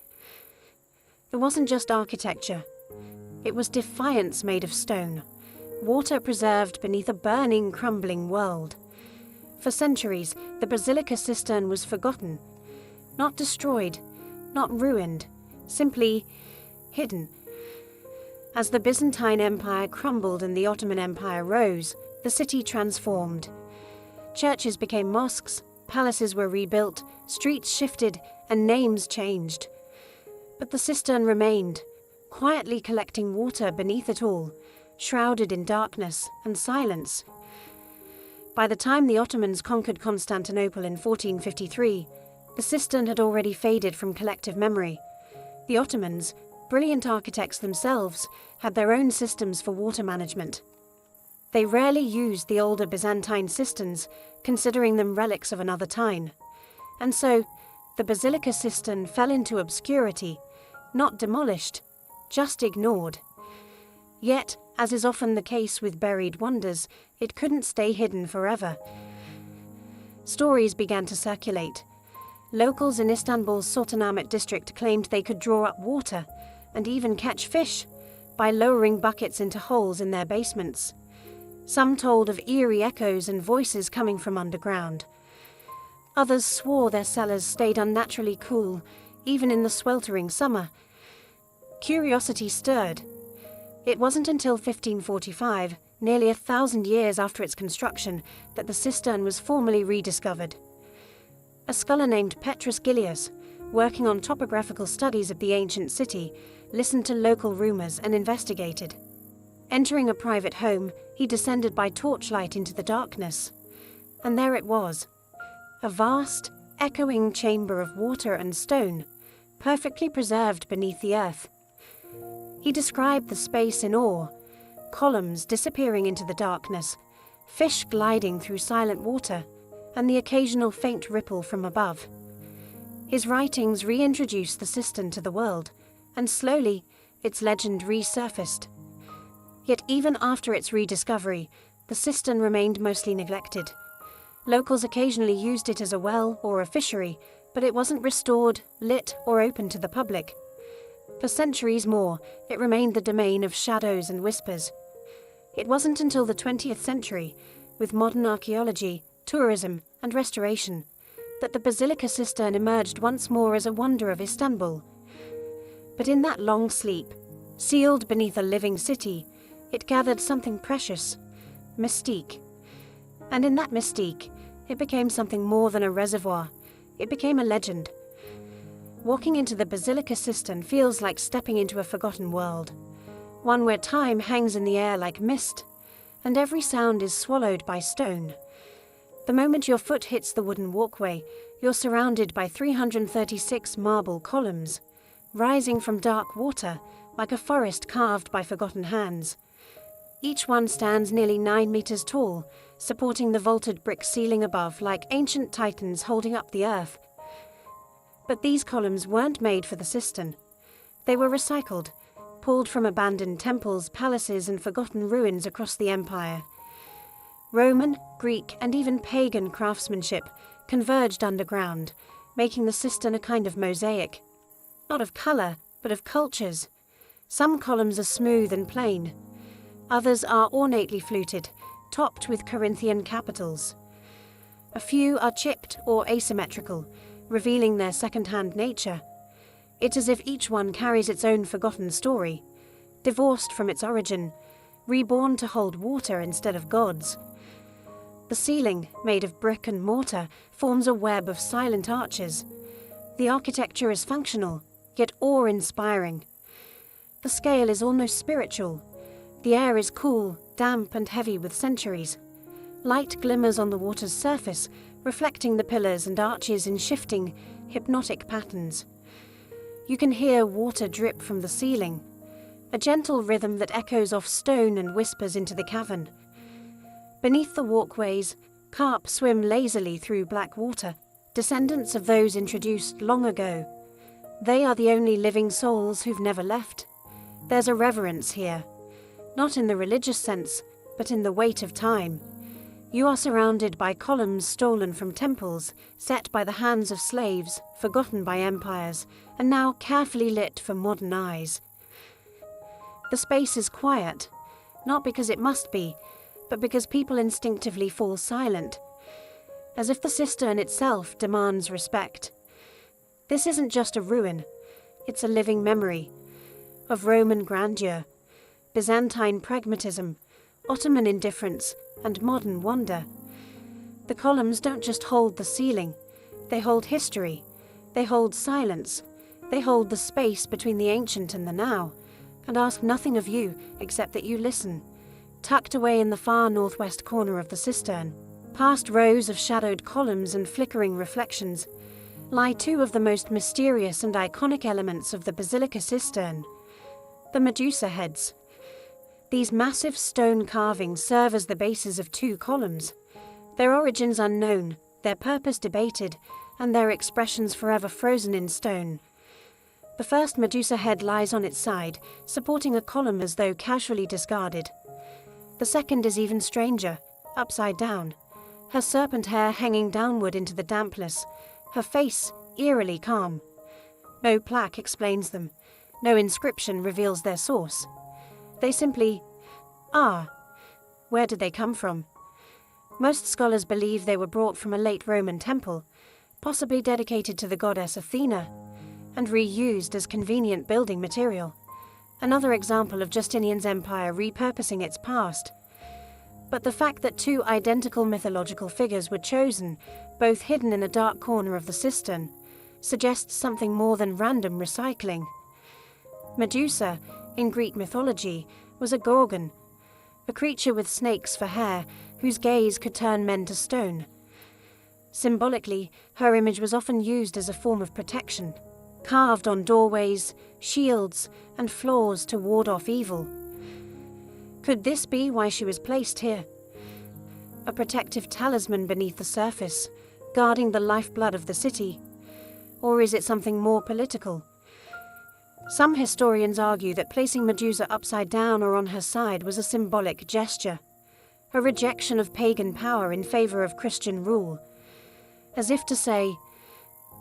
It wasn't just architecture. It was defiance made of stone, water preserved beneath a burning, crumbling world. For centuries, the basilica cistern was forgotten, not destroyed, not ruined, simply hidden. As the Byzantine Empire crumbled and the Ottoman Empire rose, the city transformed. Churches became mosques, palaces were rebuilt, streets shifted, and names changed. But the cistern remained, quietly collecting water beneath it all, shrouded in darkness and silence. By the time the Ottomans conquered Constantinople in 1453, the cistern had already faded from collective memory. The Ottomans, brilliant architects themselves, had their own systems for water management. They rarely used the older Byzantine cisterns, considering them relics of another time. And so, the basilica cistern fell into obscurity, not demolished, just ignored. Yet, as is often the case with buried wonders, it couldn't stay hidden forever. Stories began to circulate. Locals in Istanbul's Sultanahmet district claimed they could draw up water, and even catch fish, by lowering buckets into holes in their basements. Some told of eerie echoes and voices coming from underground. Others swore their cellars stayed unnaturally cool, even in the sweltering summer. Curiosity stirred. It wasn't until 1545, nearly 1,000 years after its construction, that the cistern was formally rediscovered. A scholar named Petrus Gilius, working on topographical studies of the ancient city, listened to local rumors and investigated. Entering a private home, he descended by torchlight into the darkness. And there it was, a vast, echoing chamber of water and stone, perfectly preserved beneath the earth. He described the space in awe, columns disappearing into the darkness, fish gliding through silent water, and the occasional faint ripple from above. His writings reintroduced the cistern to the world, and slowly its legend resurfaced. Yet even after its rediscovery, the cistern remained mostly neglected. Locals occasionally used it as a well or a fishery, but it wasn't restored, lit, or open to the public. For centuries more, it remained the domain of shadows and whispers. It wasn't until the 20th century, with modern archaeology, tourism, and restoration, that the basilica cistern emerged once more as a wonder of Istanbul. But in that long sleep, sealed beneath a living city, it gathered something precious, mystique. And in that mystique, it became something more than a reservoir. It became a legend. Walking into the basilica cistern feels like stepping into a forgotten world, one where time hangs in the air like mist, and every sound is swallowed by stone. The moment your foot hits the wooden walkway, you're surrounded by 336 marble columns, rising from dark water like a forest carved by forgotten hands. Each one stands nearly 9 meters tall, supporting the vaulted brick ceiling above like ancient titans holding up the earth. But these columns weren't made for the cistern. They were recycled, pulled from abandoned temples, palaces, and forgotten ruins across the empire. Roman, Greek, and even pagan craftsmanship converged underground, making the cistern a kind of mosaic. Not of colour, but of cultures. Some columns are smooth and plain. Others are ornately fluted, topped with Corinthian capitals. A few are chipped or asymmetrical, revealing their second-hand nature. It's as if each one carries its own forgotten story, divorced from its origin, reborn to hold water instead of gods. The ceiling, made of brick and mortar, forms a web of silent arches. The architecture is functional, yet awe-inspiring. The scale is almost spiritual. The air is cool, damp, and heavy with centuries. Light glimmers on the water's surface, reflecting the pillars and arches in shifting, hypnotic patterns. You can hear water drip from the ceiling, a gentle rhythm that echoes off stone and whispers into the cavern. Beneath the walkways, carp swim lazily through black water, descendants of those introduced long ago. They are the only living souls who've never left. There's a reverence here, not in the religious sense, but in the weight of time. You are surrounded by columns stolen from temples, set by the hands of slaves, forgotten by empires, and now carefully lit for modern eyes. The space is quiet, not because it must be, but because people instinctively fall silent, as if the cistern itself demands respect. This isn't just a ruin, it's a living memory of Roman grandeur, Byzantine pragmatism, Ottoman indifference, and modern wonder. The columns don't just hold the ceiling, they hold history, they hold silence, they hold the space between the ancient and the now, and ask nothing of you except that you listen. Tucked away in the far northwest corner of the cistern, past rows of shadowed columns and flickering reflections, lie two of the most mysterious and iconic elements of the basilica cistern: the Medusa heads. These massive stone carvings serve as the bases of two columns, their origins unknown, their purpose debated, and their expressions forever frozen in stone. The first Medusa head lies on its side, supporting a column as though casually discarded. The second is even stranger, upside down, her serpent hair hanging downward into the dampness, her face eerily calm. No plaque explains them, no inscription reveals their source. They simply are. Where did they come from? Most scholars believe they were brought from a late Roman temple, possibly dedicated to the goddess Athena, and reused as convenient building material. Another example of Justinian's empire repurposing its past. But the fact that two identical mythological figures were chosen, both hidden in a dark corner of the cistern, suggests something more than random recycling. Medusa, in Greek mythology, was a gorgon, a creature with snakes for hair, whose gaze could turn men to stone. Symbolically, her image was often used as a form of protection, carved on doorways, shields, and floors to ward off evil. Could this be why she was placed here? A protective talisman beneath the surface, guarding the lifeblood of the city? Or is it something more political? Some historians argue that placing Medusa upside down or on her side was a symbolic gesture, a rejection of pagan power in favor of Christian rule, as if to say,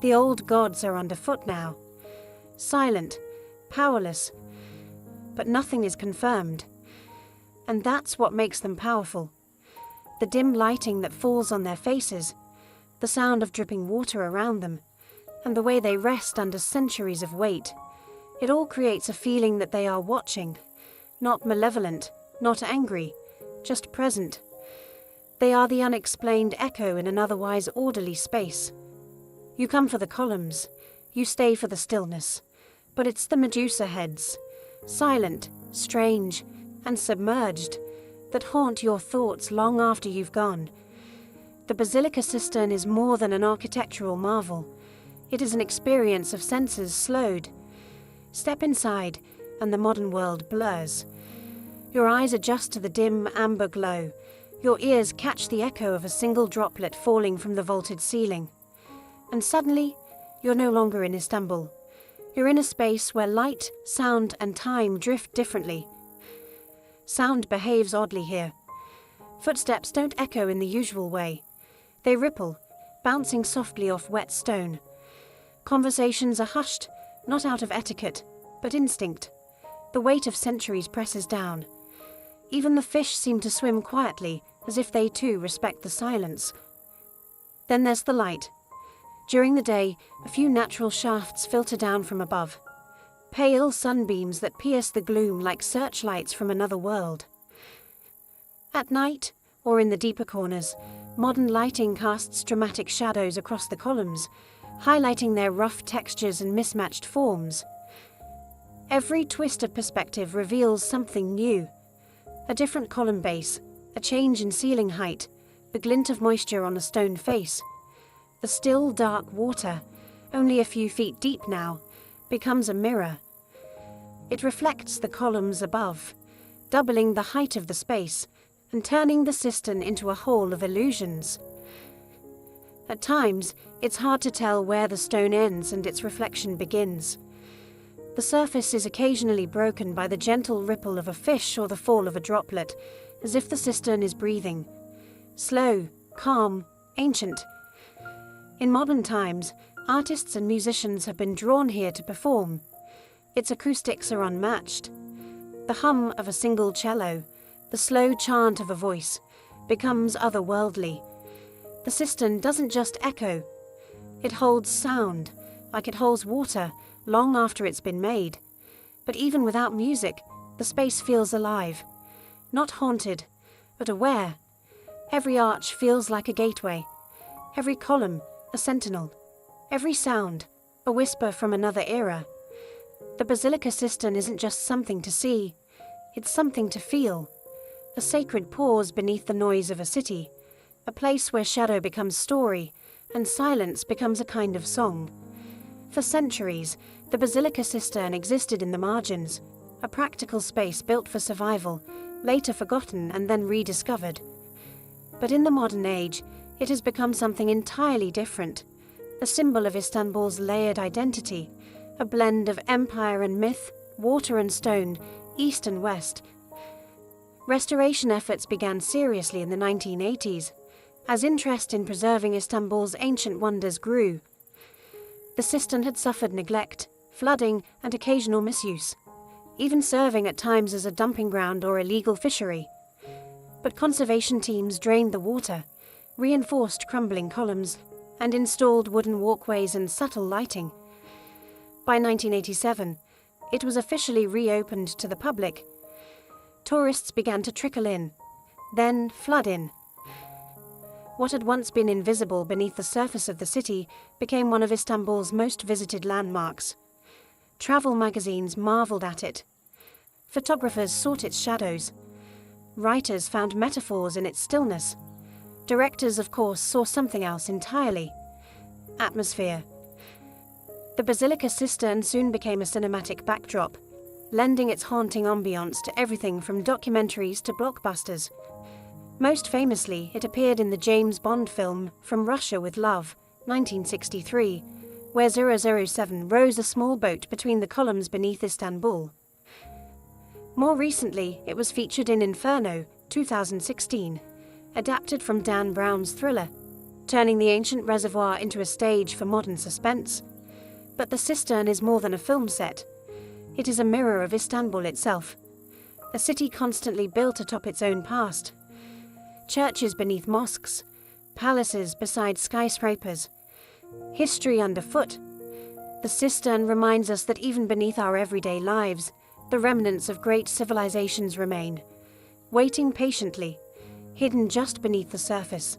the old gods are underfoot now, silent, powerless, but nothing is confirmed. And that's what makes them powerful. The dim lighting that falls on their faces, the sound of dripping water around them, and the way they rest under centuries of weight. It all creates a feeling that they are watching, not malevolent, not angry, just present. They are the unexplained echo in an otherwise orderly space. You come for the columns, you stay for the stillness, but it's the Medusa heads, silent, strange, and submerged, that haunt your thoughts long after you've gone. the basilica cistern is more than an architectural marvel. It is an experience of senses slowed. Step inside, and the modern world blurs. Your eyes adjust to the dim amber glow. Your ears catch the echo of a single droplet falling from the vaulted ceiling. And suddenly, you're no longer in Istanbul. You're in a space where light, sound, and time drift differently. Sound behaves oddly here. Footsteps don't echo in the usual way. They ripple, bouncing softly off wet stone. Conversations are hushed, not out of etiquette, but instinct. The weight of centuries presses down. Even the fish seem to swim quietly, as if they too respect the silence. Then there's the light. During the day, a few natural shafts filter down from above. Pale sunbeams that pierce the gloom like searchlights from another world. At night, or in the deeper corners, modern lighting casts dramatic shadows across the columns, highlighting their rough textures and mismatched forms. Every twist of perspective reveals something new. A different column base, a change in ceiling height, the glint of moisture on a stone face. The still, dark water, only a few feet deep now, becomes a mirror. It reflects the columns above, doubling the height of the space and turning the cistern into a hall of illusions. At times, it's hard to tell where the stone ends and its reflection begins. The surface is occasionally broken by the gentle ripple of a fish or the fall of a droplet, as if the cistern is breathing. Slow, calm, ancient. In modern times, artists and musicians have been drawn here to perform. Its acoustics are unmatched. The hum of a single cello, the slow chant of a voice, becomes otherworldly. The cistern doesn't just echo. It holds sound, like it holds water, long after it's been made. But even without music, the space feels alive. Not haunted, but aware. Every arch feels like a gateway. Every column, a sentinel. Every sound, a whisper from another era. The basilica cistern isn't just something to see, it's something to feel. A sacred pause beneath the noise of a city. A place where shadow becomes story, and silence becomes a kind of song. For centuries, the basilica cistern existed in the margins, a practical space built for survival, later forgotten and then rediscovered. But in the modern age, it has become something entirely different, a symbol of Istanbul's layered identity, a blend of empire and myth, water and stone, east and west. Restoration efforts began seriously in the 1980s, as interest in preserving Istanbul's ancient wonders grew. The cistern had suffered neglect, flooding, and occasional misuse, even serving at times as a dumping ground or illegal fishery. But conservation teams drained the water, reinforced crumbling columns, and installed wooden walkways and subtle lighting. By 1987, it was officially reopened to the public. Tourists began to trickle in, then flood in. What had once been invisible beneath the surface of the city became one of Istanbul's most visited landmarks. Travel magazines marveled at it. Photographers sought its shadows. Writers found metaphors in its stillness. Directors, of course, saw something else entirely: atmosphere. The basilica cistern soon became a cinematic backdrop, lending its haunting ambiance to everything from documentaries to blockbusters. Most famously, it appeared in the James Bond film From Russia with Love, 1963, where 007 rows a small boat between the columns beneath Istanbul. More recently, it was featured in Inferno, 2016, adapted from Dan Brown's thriller, turning the ancient reservoir into a stage for modern suspense. But the cistern is more than a film set. It is a mirror of Istanbul itself, a city constantly built atop its own past. Churches beneath mosques, palaces beside skyscrapers, history underfoot. The cistern reminds us that even beneath our everyday lives, the remnants of great civilizations remain, waiting patiently, hidden just beneath the surface.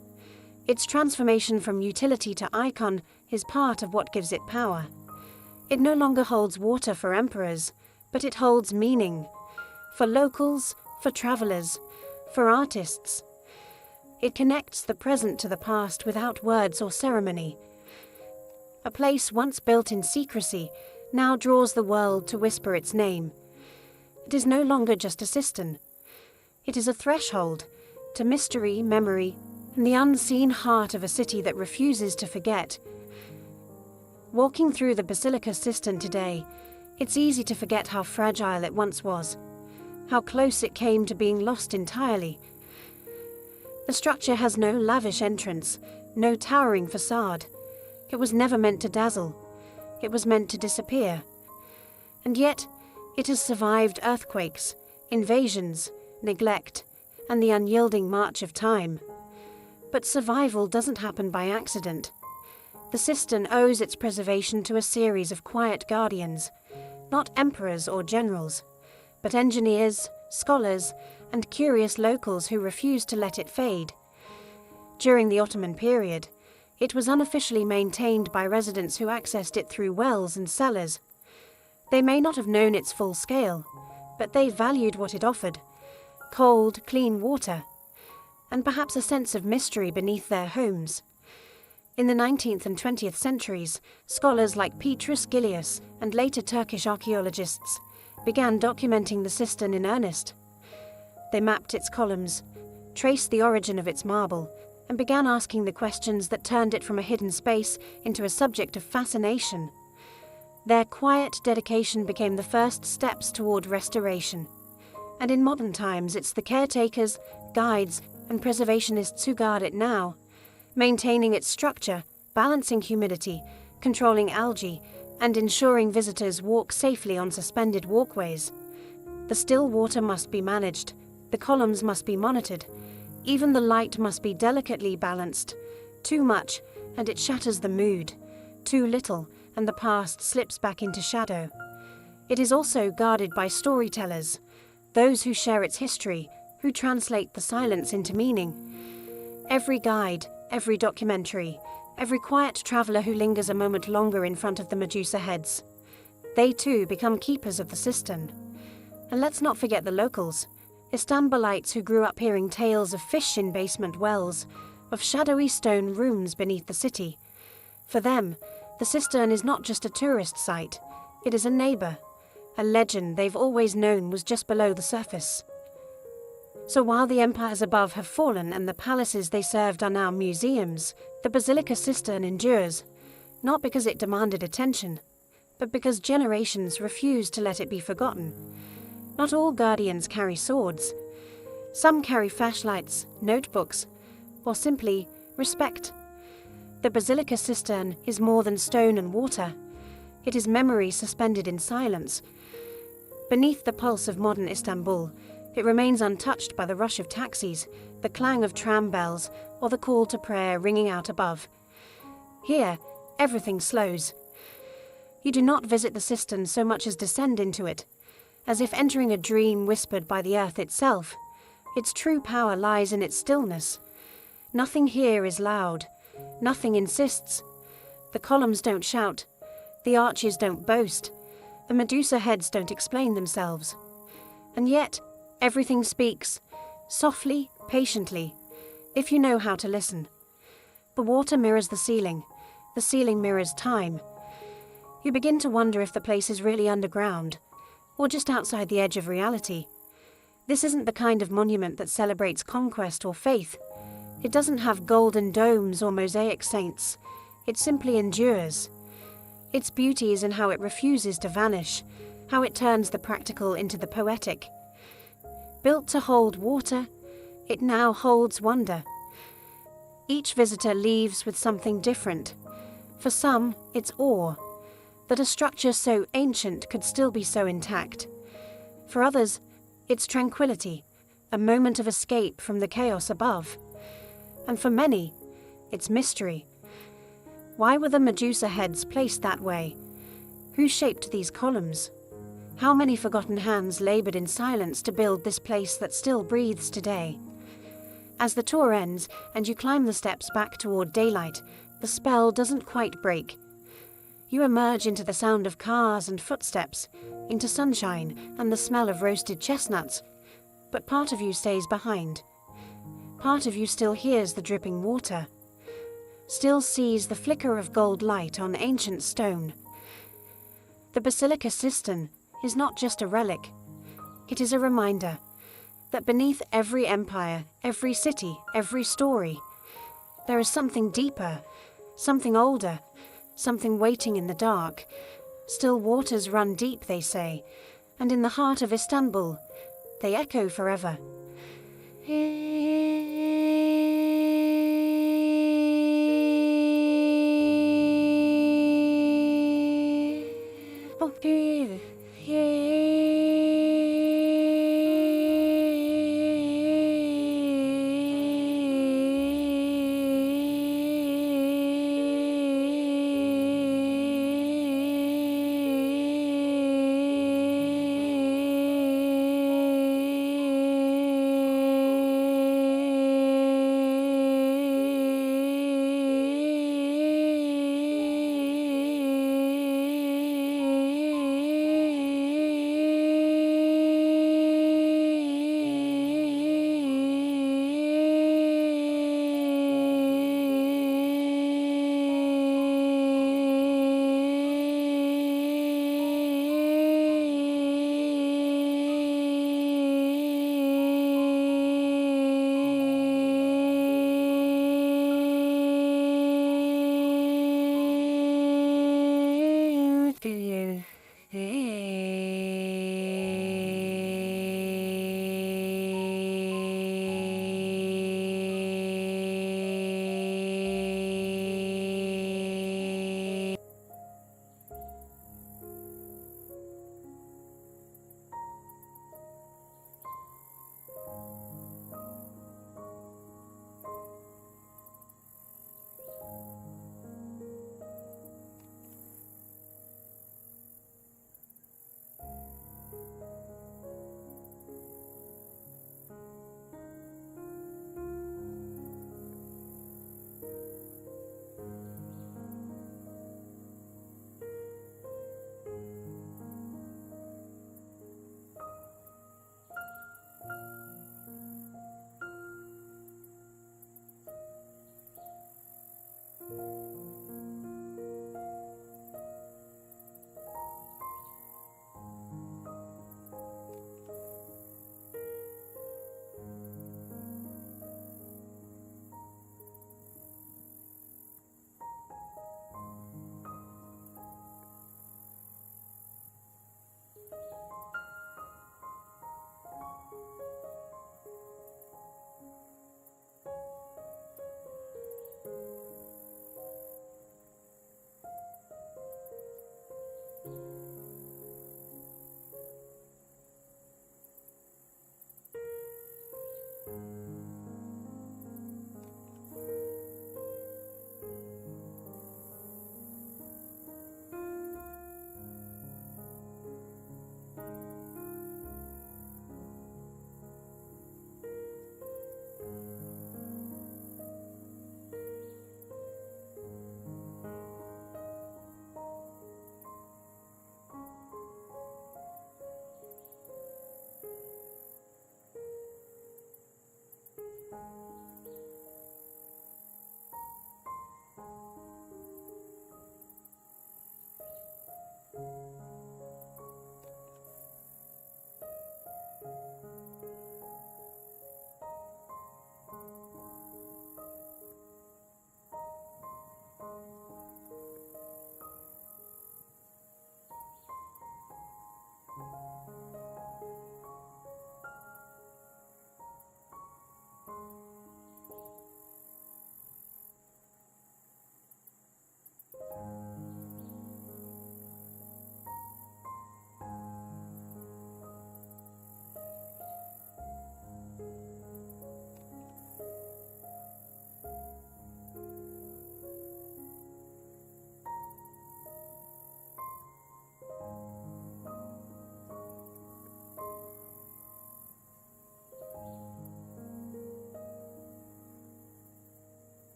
Its transformation from utility to icon is part of what gives it power. It no longer holds water for emperors, but it holds meaning. For locals, for travelers, for artists. It connects the present to the past without words or ceremony. A place once built in secrecy now draws the world to whisper its name. It is no longer just a cistern. It is a threshold to mystery, memory, and the unseen heart of a city that refuses to forget. Walking through the Basilica cistern today, it's easy to forget how fragile it once was, how close it came to being lost entirely. The structure has no lavish entrance, no towering facade. It was never meant to dazzle. It was meant to disappear. And yet, it has survived earthquakes, invasions, neglect, and the unyielding march of time. But survival doesn't happen by accident. The cistern owes its preservation to a series of quiet guardians, not emperors or generals, but engineers, scholars, and curious locals who refused to let it fade. During the Ottoman period, it was unofficially maintained by residents who accessed it through wells and cellars. They may not have known its full scale, but they valued what it offered: cold, clean water, and perhaps a sense of mystery beneath their homes. In the 19th and 20th centuries, scholars like Petrus Gillius and later Turkish archaeologists began documenting the cistern in earnest. They mapped its columns, traced the origin of its marble, and began asking the questions that turned it from a hidden space into a subject of fascination. Their quiet dedication became the first steps toward restoration. And in modern times, it's the caretakers, guides, and preservationists who guard it now, maintaining its structure, balancing humidity, controlling algae, and ensuring visitors walk safely on suspended walkways. The still water must be managed, the columns must be monitored, even the light must be delicately balanced. Too much, and it shatters the mood. Too little, and the past slips back into shadow. It is also guarded by storytellers, those who share its history, who translate the silence into meaning. Every guide, every documentary, every quiet traveller who lingers a moment longer in front of the Medusa heads, they too become keepers of the cistern. And let's not forget the locals, Istanbulites who grew up hearing tales of fish in basement wells, of shadowy stone rooms beneath the city. For them, the cistern is not just a tourist site, it is a neighbour, a legend they've always known was just below the surface. So while the empires above have fallen and the palaces they served are now museums, the Basilica cistern endures, not because it demanded attention, but because generations refused to let it be forgotten. Not all guardians carry swords. Some carry flashlights, notebooks, or simply respect. The Basilica cistern is more than stone and water. It is memory suspended in silence. Beneath the pulse of modern Istanbul, it remains untouched by the rush of taxis, the clang of tram bells, or the call to prayer ringing out above. Here, everything slows. You do not visit the cistern so much as descend into it, as if entering a dream whispered by the earth itself. Its true power lies in its stillness. Nothing here is loud. Nothing insists. The columns don't shout. The arches don't boast. The Medusa heads don't explain themselves. And yet, everything speaks, softly, patiently, if you know how to listen. The water mirrors the ceiling mirrors time. You begin to wonder if the place is really underground, or just outside the edge of reality. This isn't the kind of monument that celebrates conquest or faith. It doesn't have golden domes or mosaic saints. It simply endures. Its beauty is in how it refuses to vanish, how it turns the practical into the poetic. Built to hold water, it now holds wonder. Each visitor leaves with something different. For some, it's awe, that a structure so ancient could still be so intact. For others, it's tranquility, a moment of escape from the chaos above. And for many, it's mystery. Why were the Medusa heads placed that way? Who shaped these columns? How many forgotten hands laboured in silence to build this place that still breathes today? As the tour ends and you climb the steps back toward daylight, the spell doesn't quite break. You emerge into the sound of cars and footsteps, into sunshine and the smell of roasted chestnuts, but part of you stays behind. Part of you still hears the dripping water, still sees the flicker of gold light on ancient stone. The Basilica Cistern is not just a relic, it is a reminder that beneath every empire, every city, every story, there is something deeper, something older, something waiting in the dark. Still waters run deep, they say, and in the heart of Istanbul, they echo forever.